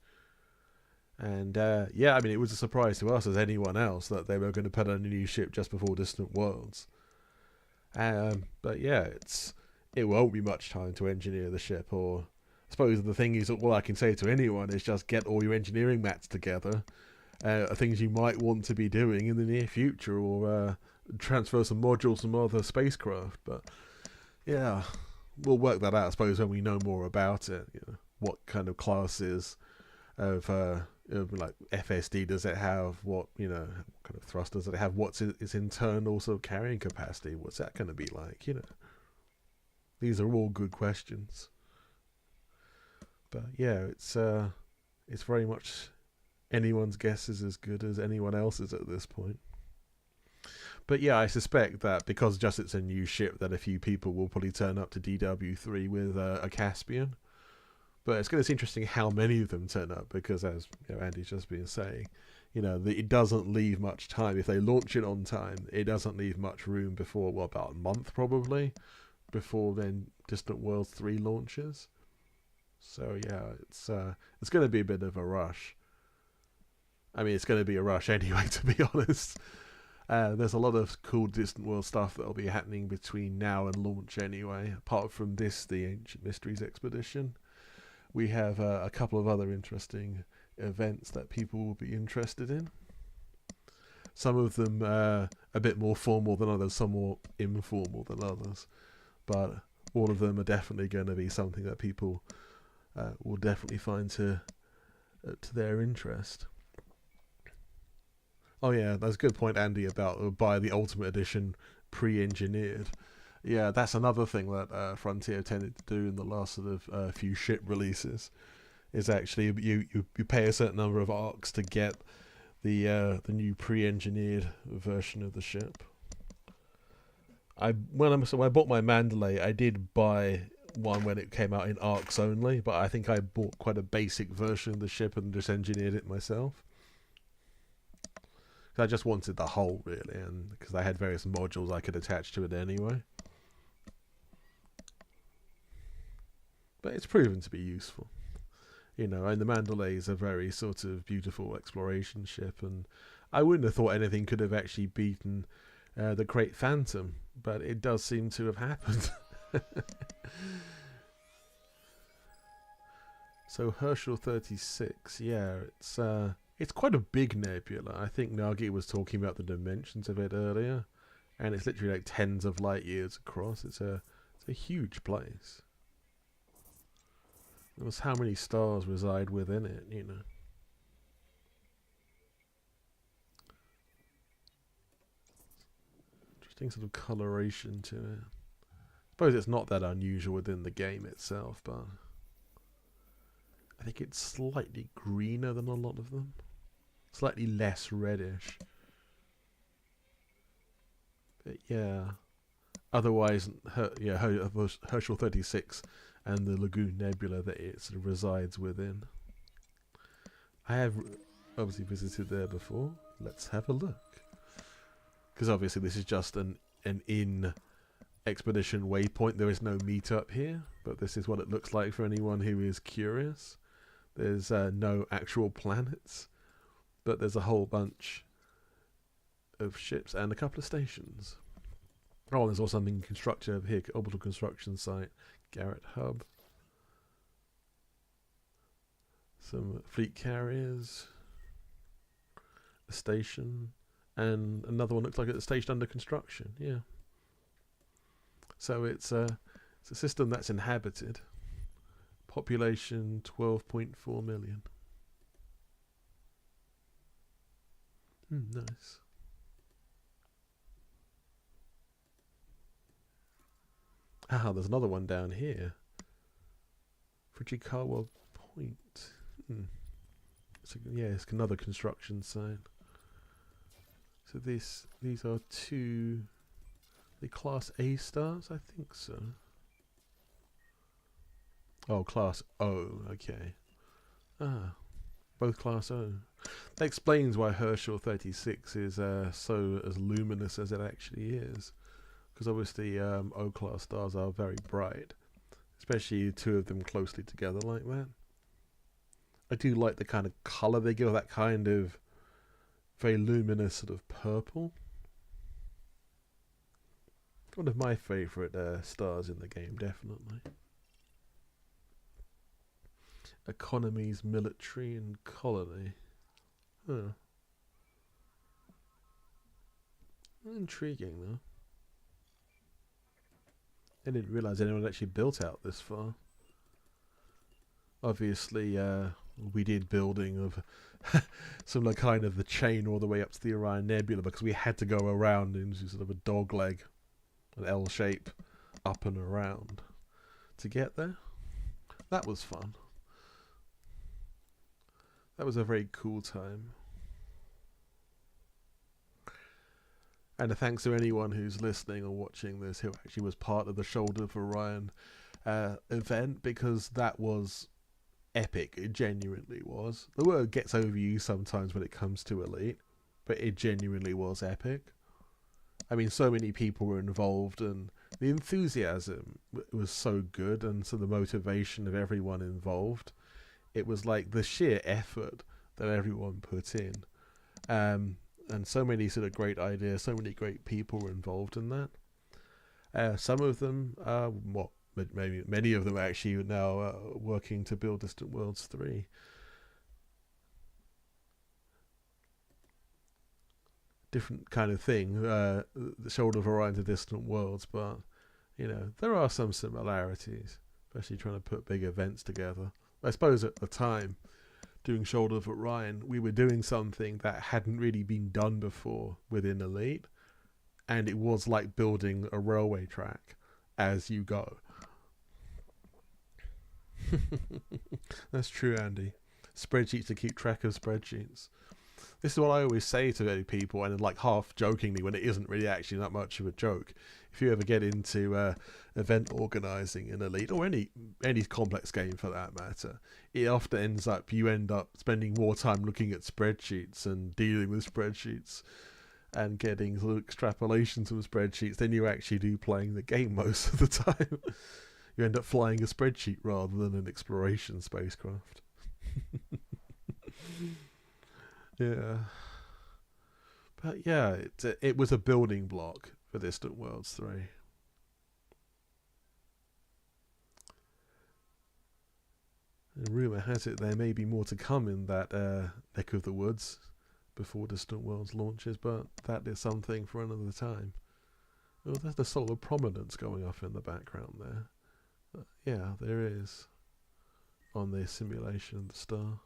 And I mean, it was a surprise to us as anyone else that they were going to put on a new ship just before Distant Worlds. But yeah, it won't be much time to engineer the ship. Or I suppose the thing is, all I can say to anyone is just get all your engineering mats together, things you might want to be doing in the near future, or transfer some modules from other spacecraft. But yeah, we'll work that out, I suppose, when we know more about it. What kind of classes of like FSD does it have? What kind of thrust does it have? What's its internal sort of carrying capacity? What's that going to be like? These are all good questions. But yeah, it's very much anyone's guess is as good as anyone else's at this point. But yeah, I suspect that because just it's a new ship, that a few people will probably turn up to DW3 with a Caspian. But it's going to be interesting how many of them turn up, because as Andy's just been saying, it doesn't leave much time. If they launch it on time, it doesn't leave much room before, about a month probably, before then Distant Worlds 3 launches. So yeah, it's going to be a bit of a rush. I mean, it's going to be a rush anyway, to be honest. There's a lot of cool Distant World stuff that'll be happening between now and launch anyway. Apart from this, the Ancient Mysteries Expedition, we have a couple of other interesting events that people will be interested in. Some of them a bit more formal than others, some more informal than others. But all of them are definitely going to be something that people will definitely find to their interest. Oh yeah, that's a good point, Andy, about buy the Ultimate Edition pre-engineered. Yeah, that's another thing that Frontier tended to do in the last sort of few ship releases. Is actually you pay a certain number of arcs to get the new pre-engineered version of the ship. When I bought my Mandalay, I did buy one when it came out in arcs only, but I think I bought quite a basic version of the ship and just engineered it myself. I just wanted the hull, really, and because I had various modules I could attach to it anyway. But it's proven to be useful. And the Mandalay is a very sort of beautiful exploration ship, and I wouldn't have thought anything could have actually beaten the Great Phantom, but it does seem to have happened. So Herschel 36, yeah, it's quite a big nebula. I think Nagi was talking about the dimensions of it earlier, and it's literally like tens of light years across. It's a huge place. Notice how many stars reside within it, Interesting sort of coloration to it. I suppose it's not that unusual within the game itself, but I think it's slightly greener than a lot of them. Slightly less reddish. But yeah. Otherwise, Herschel 36 and the Lagoon Nebula that it sort of resides within. I have obviously visited there before. Let's have a look. Because obviously this is just an in expedition waypoint. There is no meetup here, but this is what it looks like for anyone who is curious. There's no actual planets, but there's a whole bunch of ships and a couple of stations. Oh, there's also something constructed over here, orbital construction site, Garrett Hub. Some fleet carriers, a station, and another one looks like it's a station under construction, yeah. So it's a system that's inhabited. Population 12.4 million. Nice. Ah, there's another one down here. Fujikawa Point. It's another construction site. So these are two. The Class A stars, I think so. Oh, Class O. Okay. Ah, both Class O. That explains why Herschel 36 is so as luminous as it actually is. Because obviously O-class stars are very bright, especially two of them closely together like that. I do like the kind of colour they give, that kind of very luminous sort of purple. One of my favourite stars in the game, definitely. Economies, military and colony. Huh. Intriguing though. I didn't realise anyone had actually built out this far. Obviously, we did building of some kind of the chain all the way up to the Orion Nebula because we had to go around in sort of a dog leg, an L shape, up and around to get there. That was fun. That was a very cool time. And a thanks to anyone who's listening or watching this who actually was part of the Shoulder of Orion event, because that was epic. It genuinely was. The word gets overused sometimes when it comes to Elite, but it genuinely was epic. I mean, so many people were involved, and the enthusiasm was so good, and so the motivation of everyone involved. It was like the sheer effort that everyone put in. And so many sort of great ideas, so many great people were involved in that. Some of them, maybe many of them actually are now working to build Distant Worlds 3. Different kind of thing, the Shoulder of Orion to Distant Worlds, but there are some similarities, especially trying to put big events together. I suppose at the time, doing Shoulder of Orion, we were doing something that hadn't really been done before within Elite, and it was like building a railway track as you go. That's true, Andy. Spreadsheets to keep track of spreadsheets. This is what I always say to many people, and like half jokingly when it isn't really actually that much of a joke. If you ever get into event organising in Elite, or any complex game for that matter, it often ends up you end up spending more time looking at spreadsheets and dealing with spreadsheets and getting sort of extrapolations from spreadsheets than you actually do playing the game most of the time. You end up flying a spreadsheet rather than an exploration spacecraft. Yeah. But yeah, it was a building block for Distant Worlds 3. And rumour has it there may be more to come in that neck of the woods before Distant Worlds launches, but that is something for another time. Oh, there's the solar prominence going off in the background there. Yeah, there is. On the simulation of the star.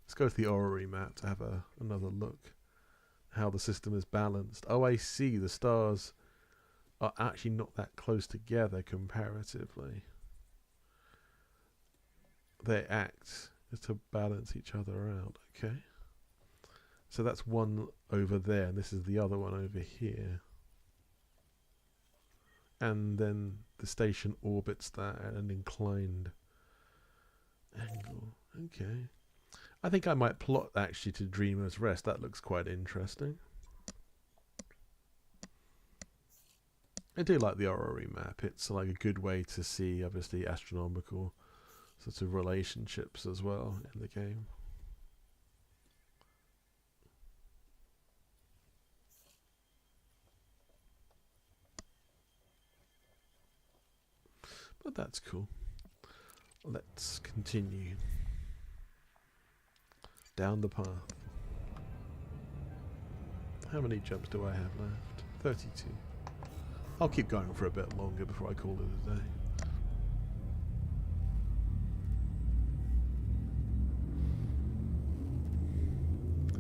Let's go to the orrery map to have another look how the system is balanced. Oh, I see. The stars are actually not that close together comparatively. They act to balance each other out. Okay. So that's one over there, and this is the other one over here. And then the station orbits that at an inclined angle. Okay. I think I might plot actually to Dreamer's Rest. That looks quite interesting. I do like the orrery map. It's like a good way to see, obviously, astronomical sorts of relationships as well in the game. But that's cool. Let's continue down the path. How many jumps do I have left? 32. I'll keep going for a bit longer before I call it a day.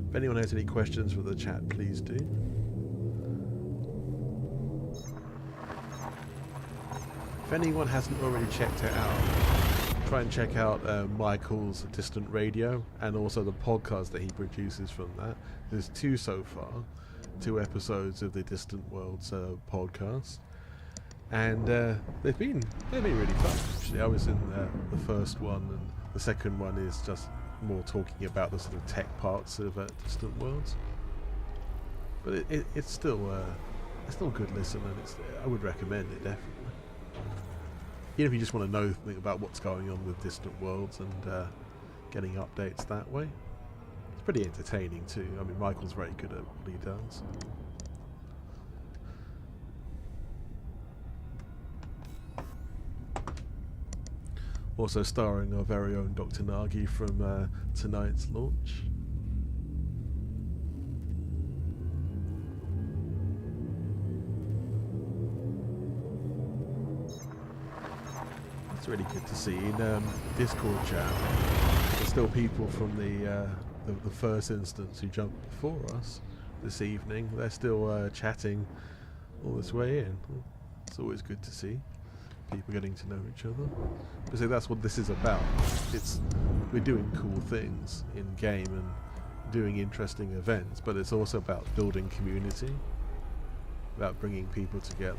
If anyone has any questions for the chat, please do. If anyone hasn't already checked it out, try and check out Michael's Distant Radio and also the podcast that he produces from that. There's 2 so far, 2 episodes of the Distant Worlds podcast, and they've been really fun. Actually, I was in the first one, and the second one is just more talking about the sort of tech parts of Distant Worlds. But it's still a good listen, and I would recommend it definitely. Even if you just want to know something about what's going on with Distant Worlds and getting updates that way. It's pretty entertaining too. I mean, Michael's very good at what he does. Also starring our very own Dr. Nagi from tonight's launch. It's really good to see in Discord chat. There's still people from the first instance who jumped before us this evening. They're still chatting all this way in. It's always good to see people getting to know each other. Because that's what this is about. We're doing cool things in game and doing interesting events, but it's also about building community. about bringing people together.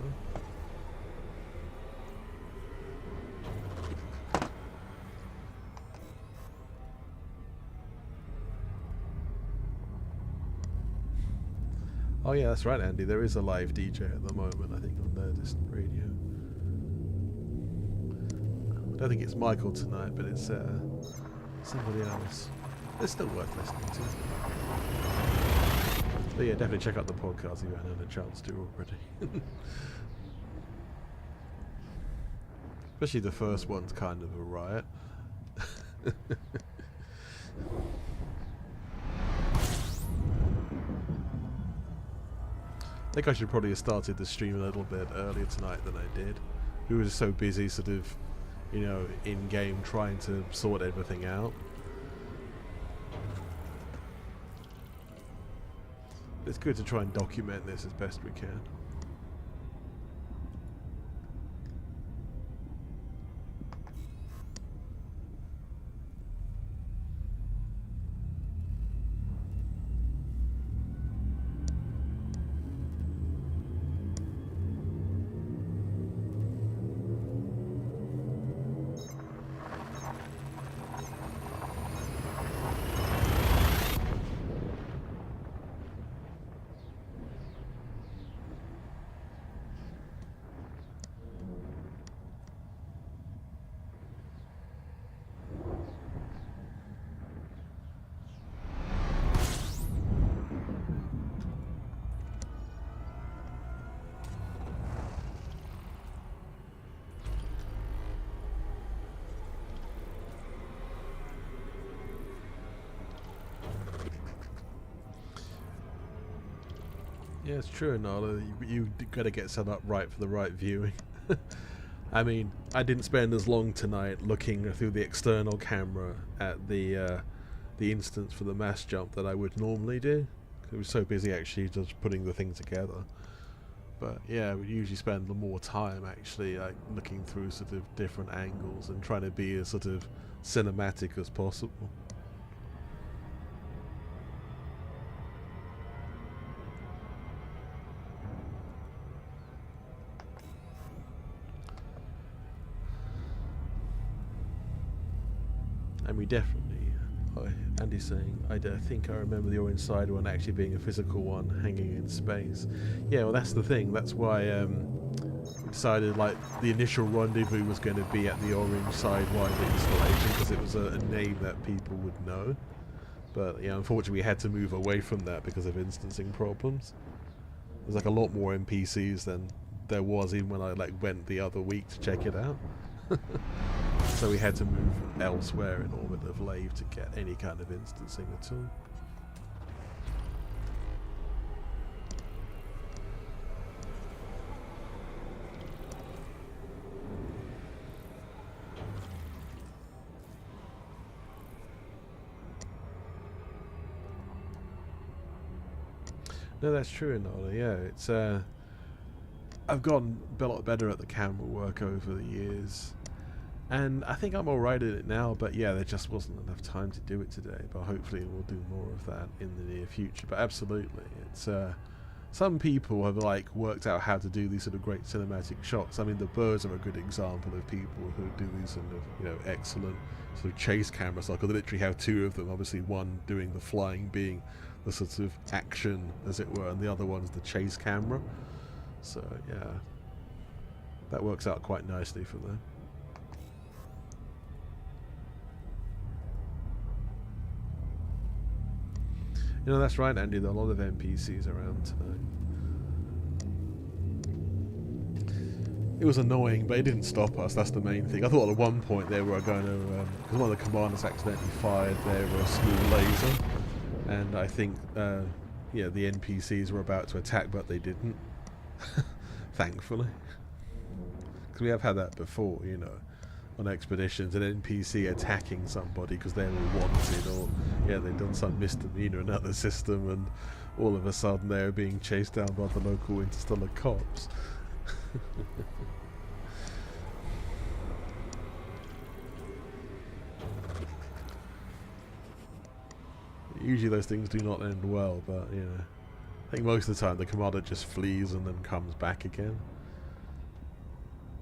Oh yeah, that's right, Andy. There is a live DJ at the moment, I think, on Nerdist Radio. I don't think it's Michael tonight, but it's somebody else. It's still worth listening to. But yeah, definitely check out the podcast if you haven't had a chance to already. Especially the first one's kind of a riot. I think I should probably have started the stream a little bit earlier tonight than I did. We were just so busy sort of, you know, in-game trying to sort everything out. It's good to try and document this as best we can. Yeah, it's true, Nala. You got to get set up right for the right viewing. I mean, I didn't spend as long tonight looking through the external camera at the instance for the mass jump that I would normally do. I was so busy actually just putting the thing together. But yeah, we usually spend more time actually like looking through sort of different angles and trying to be as sort of cinematic as possible. And we definitely, Andy's saying, I think I remember the orange-side one actually being a physical one hanging in space. Yeah, well that's the thing, that's why we decided like the initial rendezvous was going to be at the orange Sidewinder installation because it was a name that people would know. But yeah, unfortunately we had to move away from that because of instancing problems. There's like a lot more NPCs than there was even when I like went the other week to check it out. So we had to move elsewhere in orbit of Lave to get any kind of instancing at all. No, that's true, Enola. Yeah, it's I've gotten a lot better at the camera work over the years. And I think I'm alright at it now, but yeah, there just wasn't enough time to do it today. But hopefully we'll do more of that in the near future. But absolutely, it's some people have like worked out how to do these sort of great cinematic shots. I mean, the birds are a good example of people who do these sort of, excellent sort of chase cameras. Like I literally have two of them. Obviously, one doing the flying, being the sort of action, as it were, and the other one's the chase camera. So yeah, that works out quite nicely for them. That's right, Andy. There are a lot of NPCs around tonight. It was annoying, but it didn't stop us. That's the main thing. I thought at one point they were going to, because one of the commanders accidentally fired their small laser, and I think, the NPCs were about to attack, but they didn't. Thankfully, because we have had that before, on expeditions, an NPC attacking somebody because they were wanted, or they've done some misdemeanor in another system, and all of a sudden they're being chased down by the local interstellar cops. Usually those things do not end well, but think most of the time the commander just flees and then comes back again.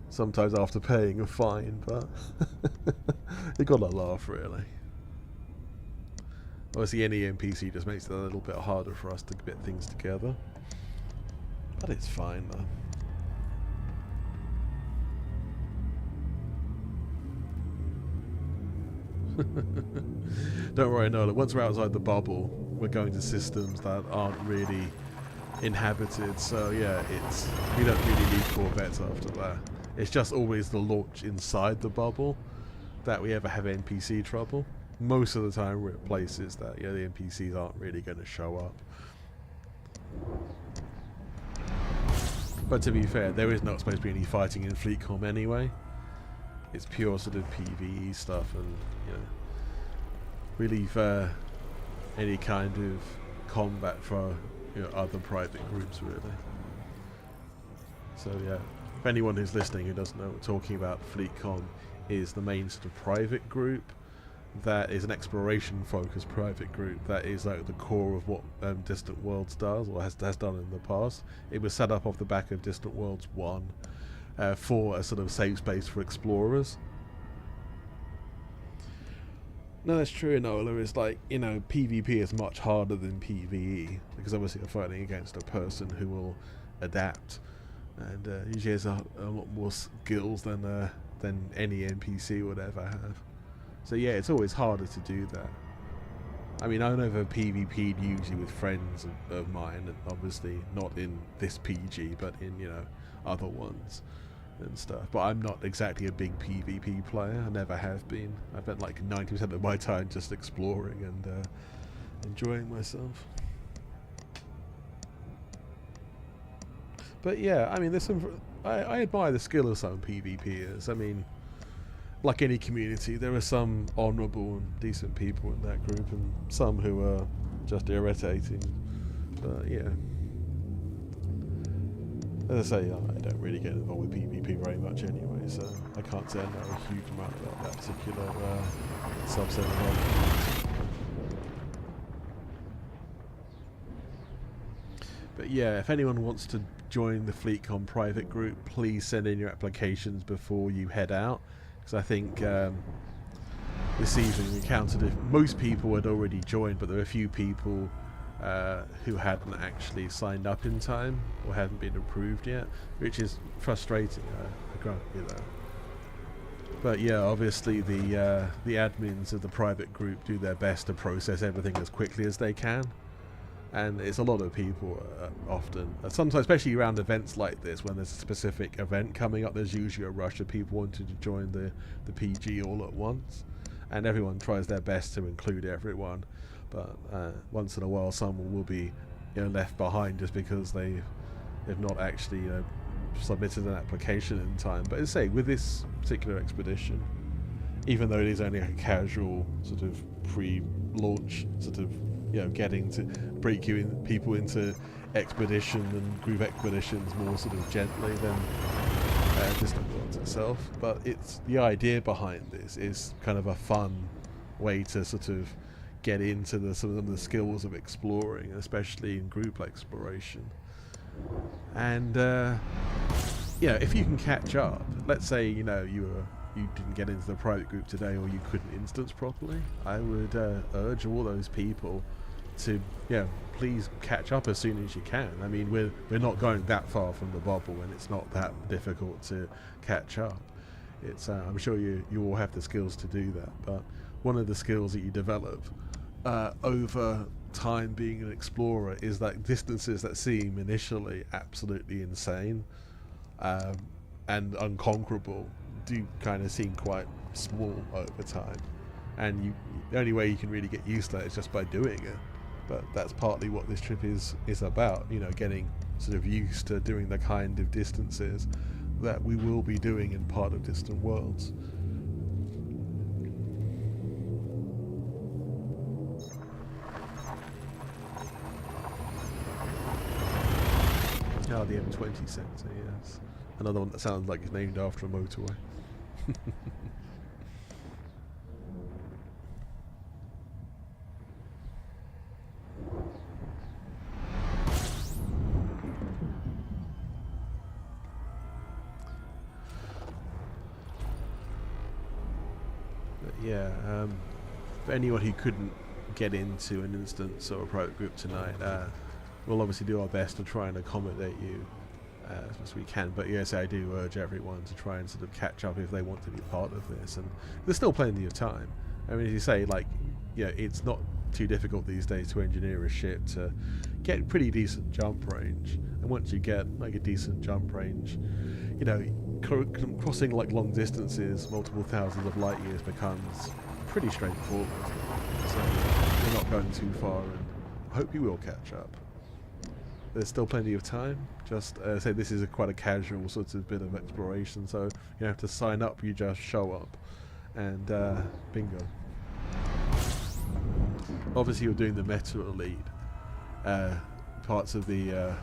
Sometimes after paying a fine, but you gotta laugh, really. Obviously, any NPC just makes it a little bit harder for us to get things together, but it's fine though. Don't worry, Nola. Once we're outside the bubble, we're going to systems that aren't really inhabited. So yeah, we don't really need Corvettes after that. It's just always the launch inside the bubble that we ever have NPC trouble. Most of the time, we're at places that the NPCs aren't really going to show up. But to be fair, there is not supposed to be any fighting in FleetCom anyway. It's pure sort of PvE stuff, and we leave any kind of combat for other private groups, really. So yeah, if anyone who's listening who doesn't know what we're talking about, FleetCom is the main sort of private group that is an exploration-focused private group that is like the core of what Distant Worlds does, or has done in the past. It was set up off the back of Distant Worlds 1 for a sort of safe space for explorers. No, that's true, Enola. It's like, PvP is much harder than PvE, because obviously you're fighting against a person who will adapt, and usually has a lot more skills than any NPC would ever have. So yeah, it's always harder to do that. I mean, I never PvP'd usually with friends of mine, and obviously not in this PG, but in, other ones and stuff. But I'm not exactly a big PvP player. I never have been. I spent like 90% of my time just exploring and enjoying myself. But yeah, I mean, there's some. I admire the skill of some PvPers. I mean, like any community, there are some honourable and decent people in that group, and some who are just irritating. But yeah, as I say, I don't really get involved with PvP very much anyway, so I can't say I know a huge amount about that particular subset of our community. But yeah, if anyone wants to join the FleetCom private group, please send in your applications before you head out. Because I think this evening we counted if most people had already joined, but there were a few people who hadn't actually signed up in time or hadn't been approved yet, which is frustrating. I grant you that. But yeah, obviously the admins of the private group do their best to process everything as quickly as they can. And it's a lot of people often. Sometimes, especially around events like this, when there's a specific event coming up, there's usually a rush of people wanting to join the PG all at once. And everyone tries their best to include everyone. But once in a while, someone will be left behind just because they've not actually submitted an application in time. But as I say, with this particular expedition, even though it is only a casual sort of pre-launch sort of getting to break people into expedition and group expeditions more sort of gently than Distant Worlds itself. But it's the idea behind this is kind of a fun way to sort of get into some of the skills of exploring, especially in group exploration. And if you can catch up, let's say you didn't get into the private group today, or you couldn't instance properly, I would urge all those people to please catch up as soon as you can. I mean, we're not going that far from the bubble, and it's not that difficult to catch up. It's I'm sure you all have the skills to do that, but one of the skills that you develop over time being an explorer is that distances that seem initially absolutely insane and unconquerable do kind of seem quite small over time, and the only way you can really get used to that is just by doing it. But that's partly what this trip is about, getting sort of used to doing the kind of distances that we will be doing in part of Distant Worlds. Oh, the M20 sector, yes. Another one that sounds like it's named after a motorway. yeah, for anyone who couldn't get into an instance or a private group tonight, we'll obviously do our best to try and accommodate you as much as we can. But yes, I do urge everyone to try and sort of catch up if they want to be part of this. And there's still plenty of time. I mean, as you say, like, yeah, it's not too difficult these days to engineer a ship to get pretty decent jump range. And once you get like a decent jump range, you know, crossing like long distances, multiple thousands of light years, becomes pretty straightforward. So you're not going too far, and I hope you will catch up. There's still plenty of time. Just say this is quite a casual sort of bit of exploration, so you don't have to sign up. You just show up, and bingo. Obviously, you're doing the Meta Elite parts of the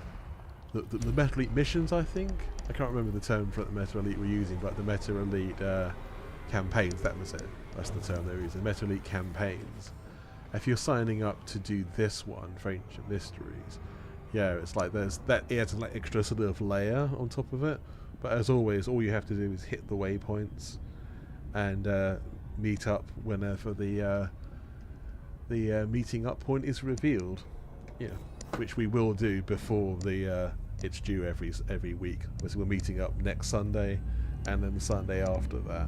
Meta Elite missions. I think I can't remember the term for the Meta Elite we're using, but the Meta Elite campaigns. That was it. That's the term they're using. Meta Elite campaigns. If you're signing up to do this one for Ancient Mysteries, yeah, it's like there's that. It adds an extra sort of layer on top of it. But as always, all you have to do is hit the waypoints and meet up whenever the meeting up point is revealed. Yeah, which we will do before the it's due every week. So we're meeting up next Sunday, and then the Sunday after that.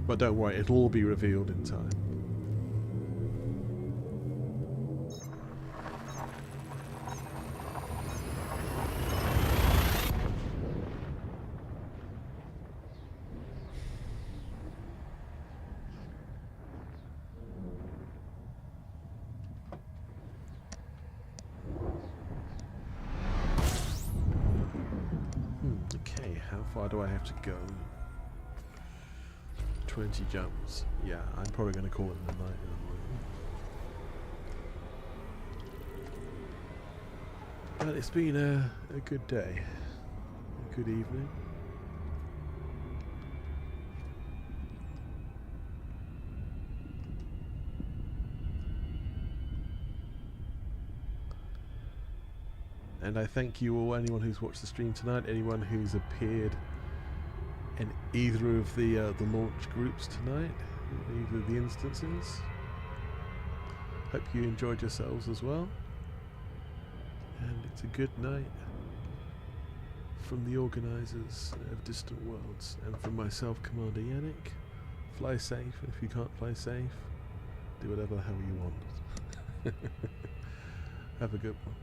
But don't worry, it'll all be revealed in time. Okay, how far do I have to go? 20 jumps. Yeah, I'm probably going to call it a night. But it's been a good day. A good evening. And I thank you all, anyone who's watched the stream tonight, anyone who's appeared in either of the launch groups tonight, either of the instances. Hope you enjoyed yourselves as well. And it's a good night from the organisers of Distant Worlds, and from myself, Commander Yannick. Fly safe, and if you can't fly safe, do whatever the hell you want. Have a good one.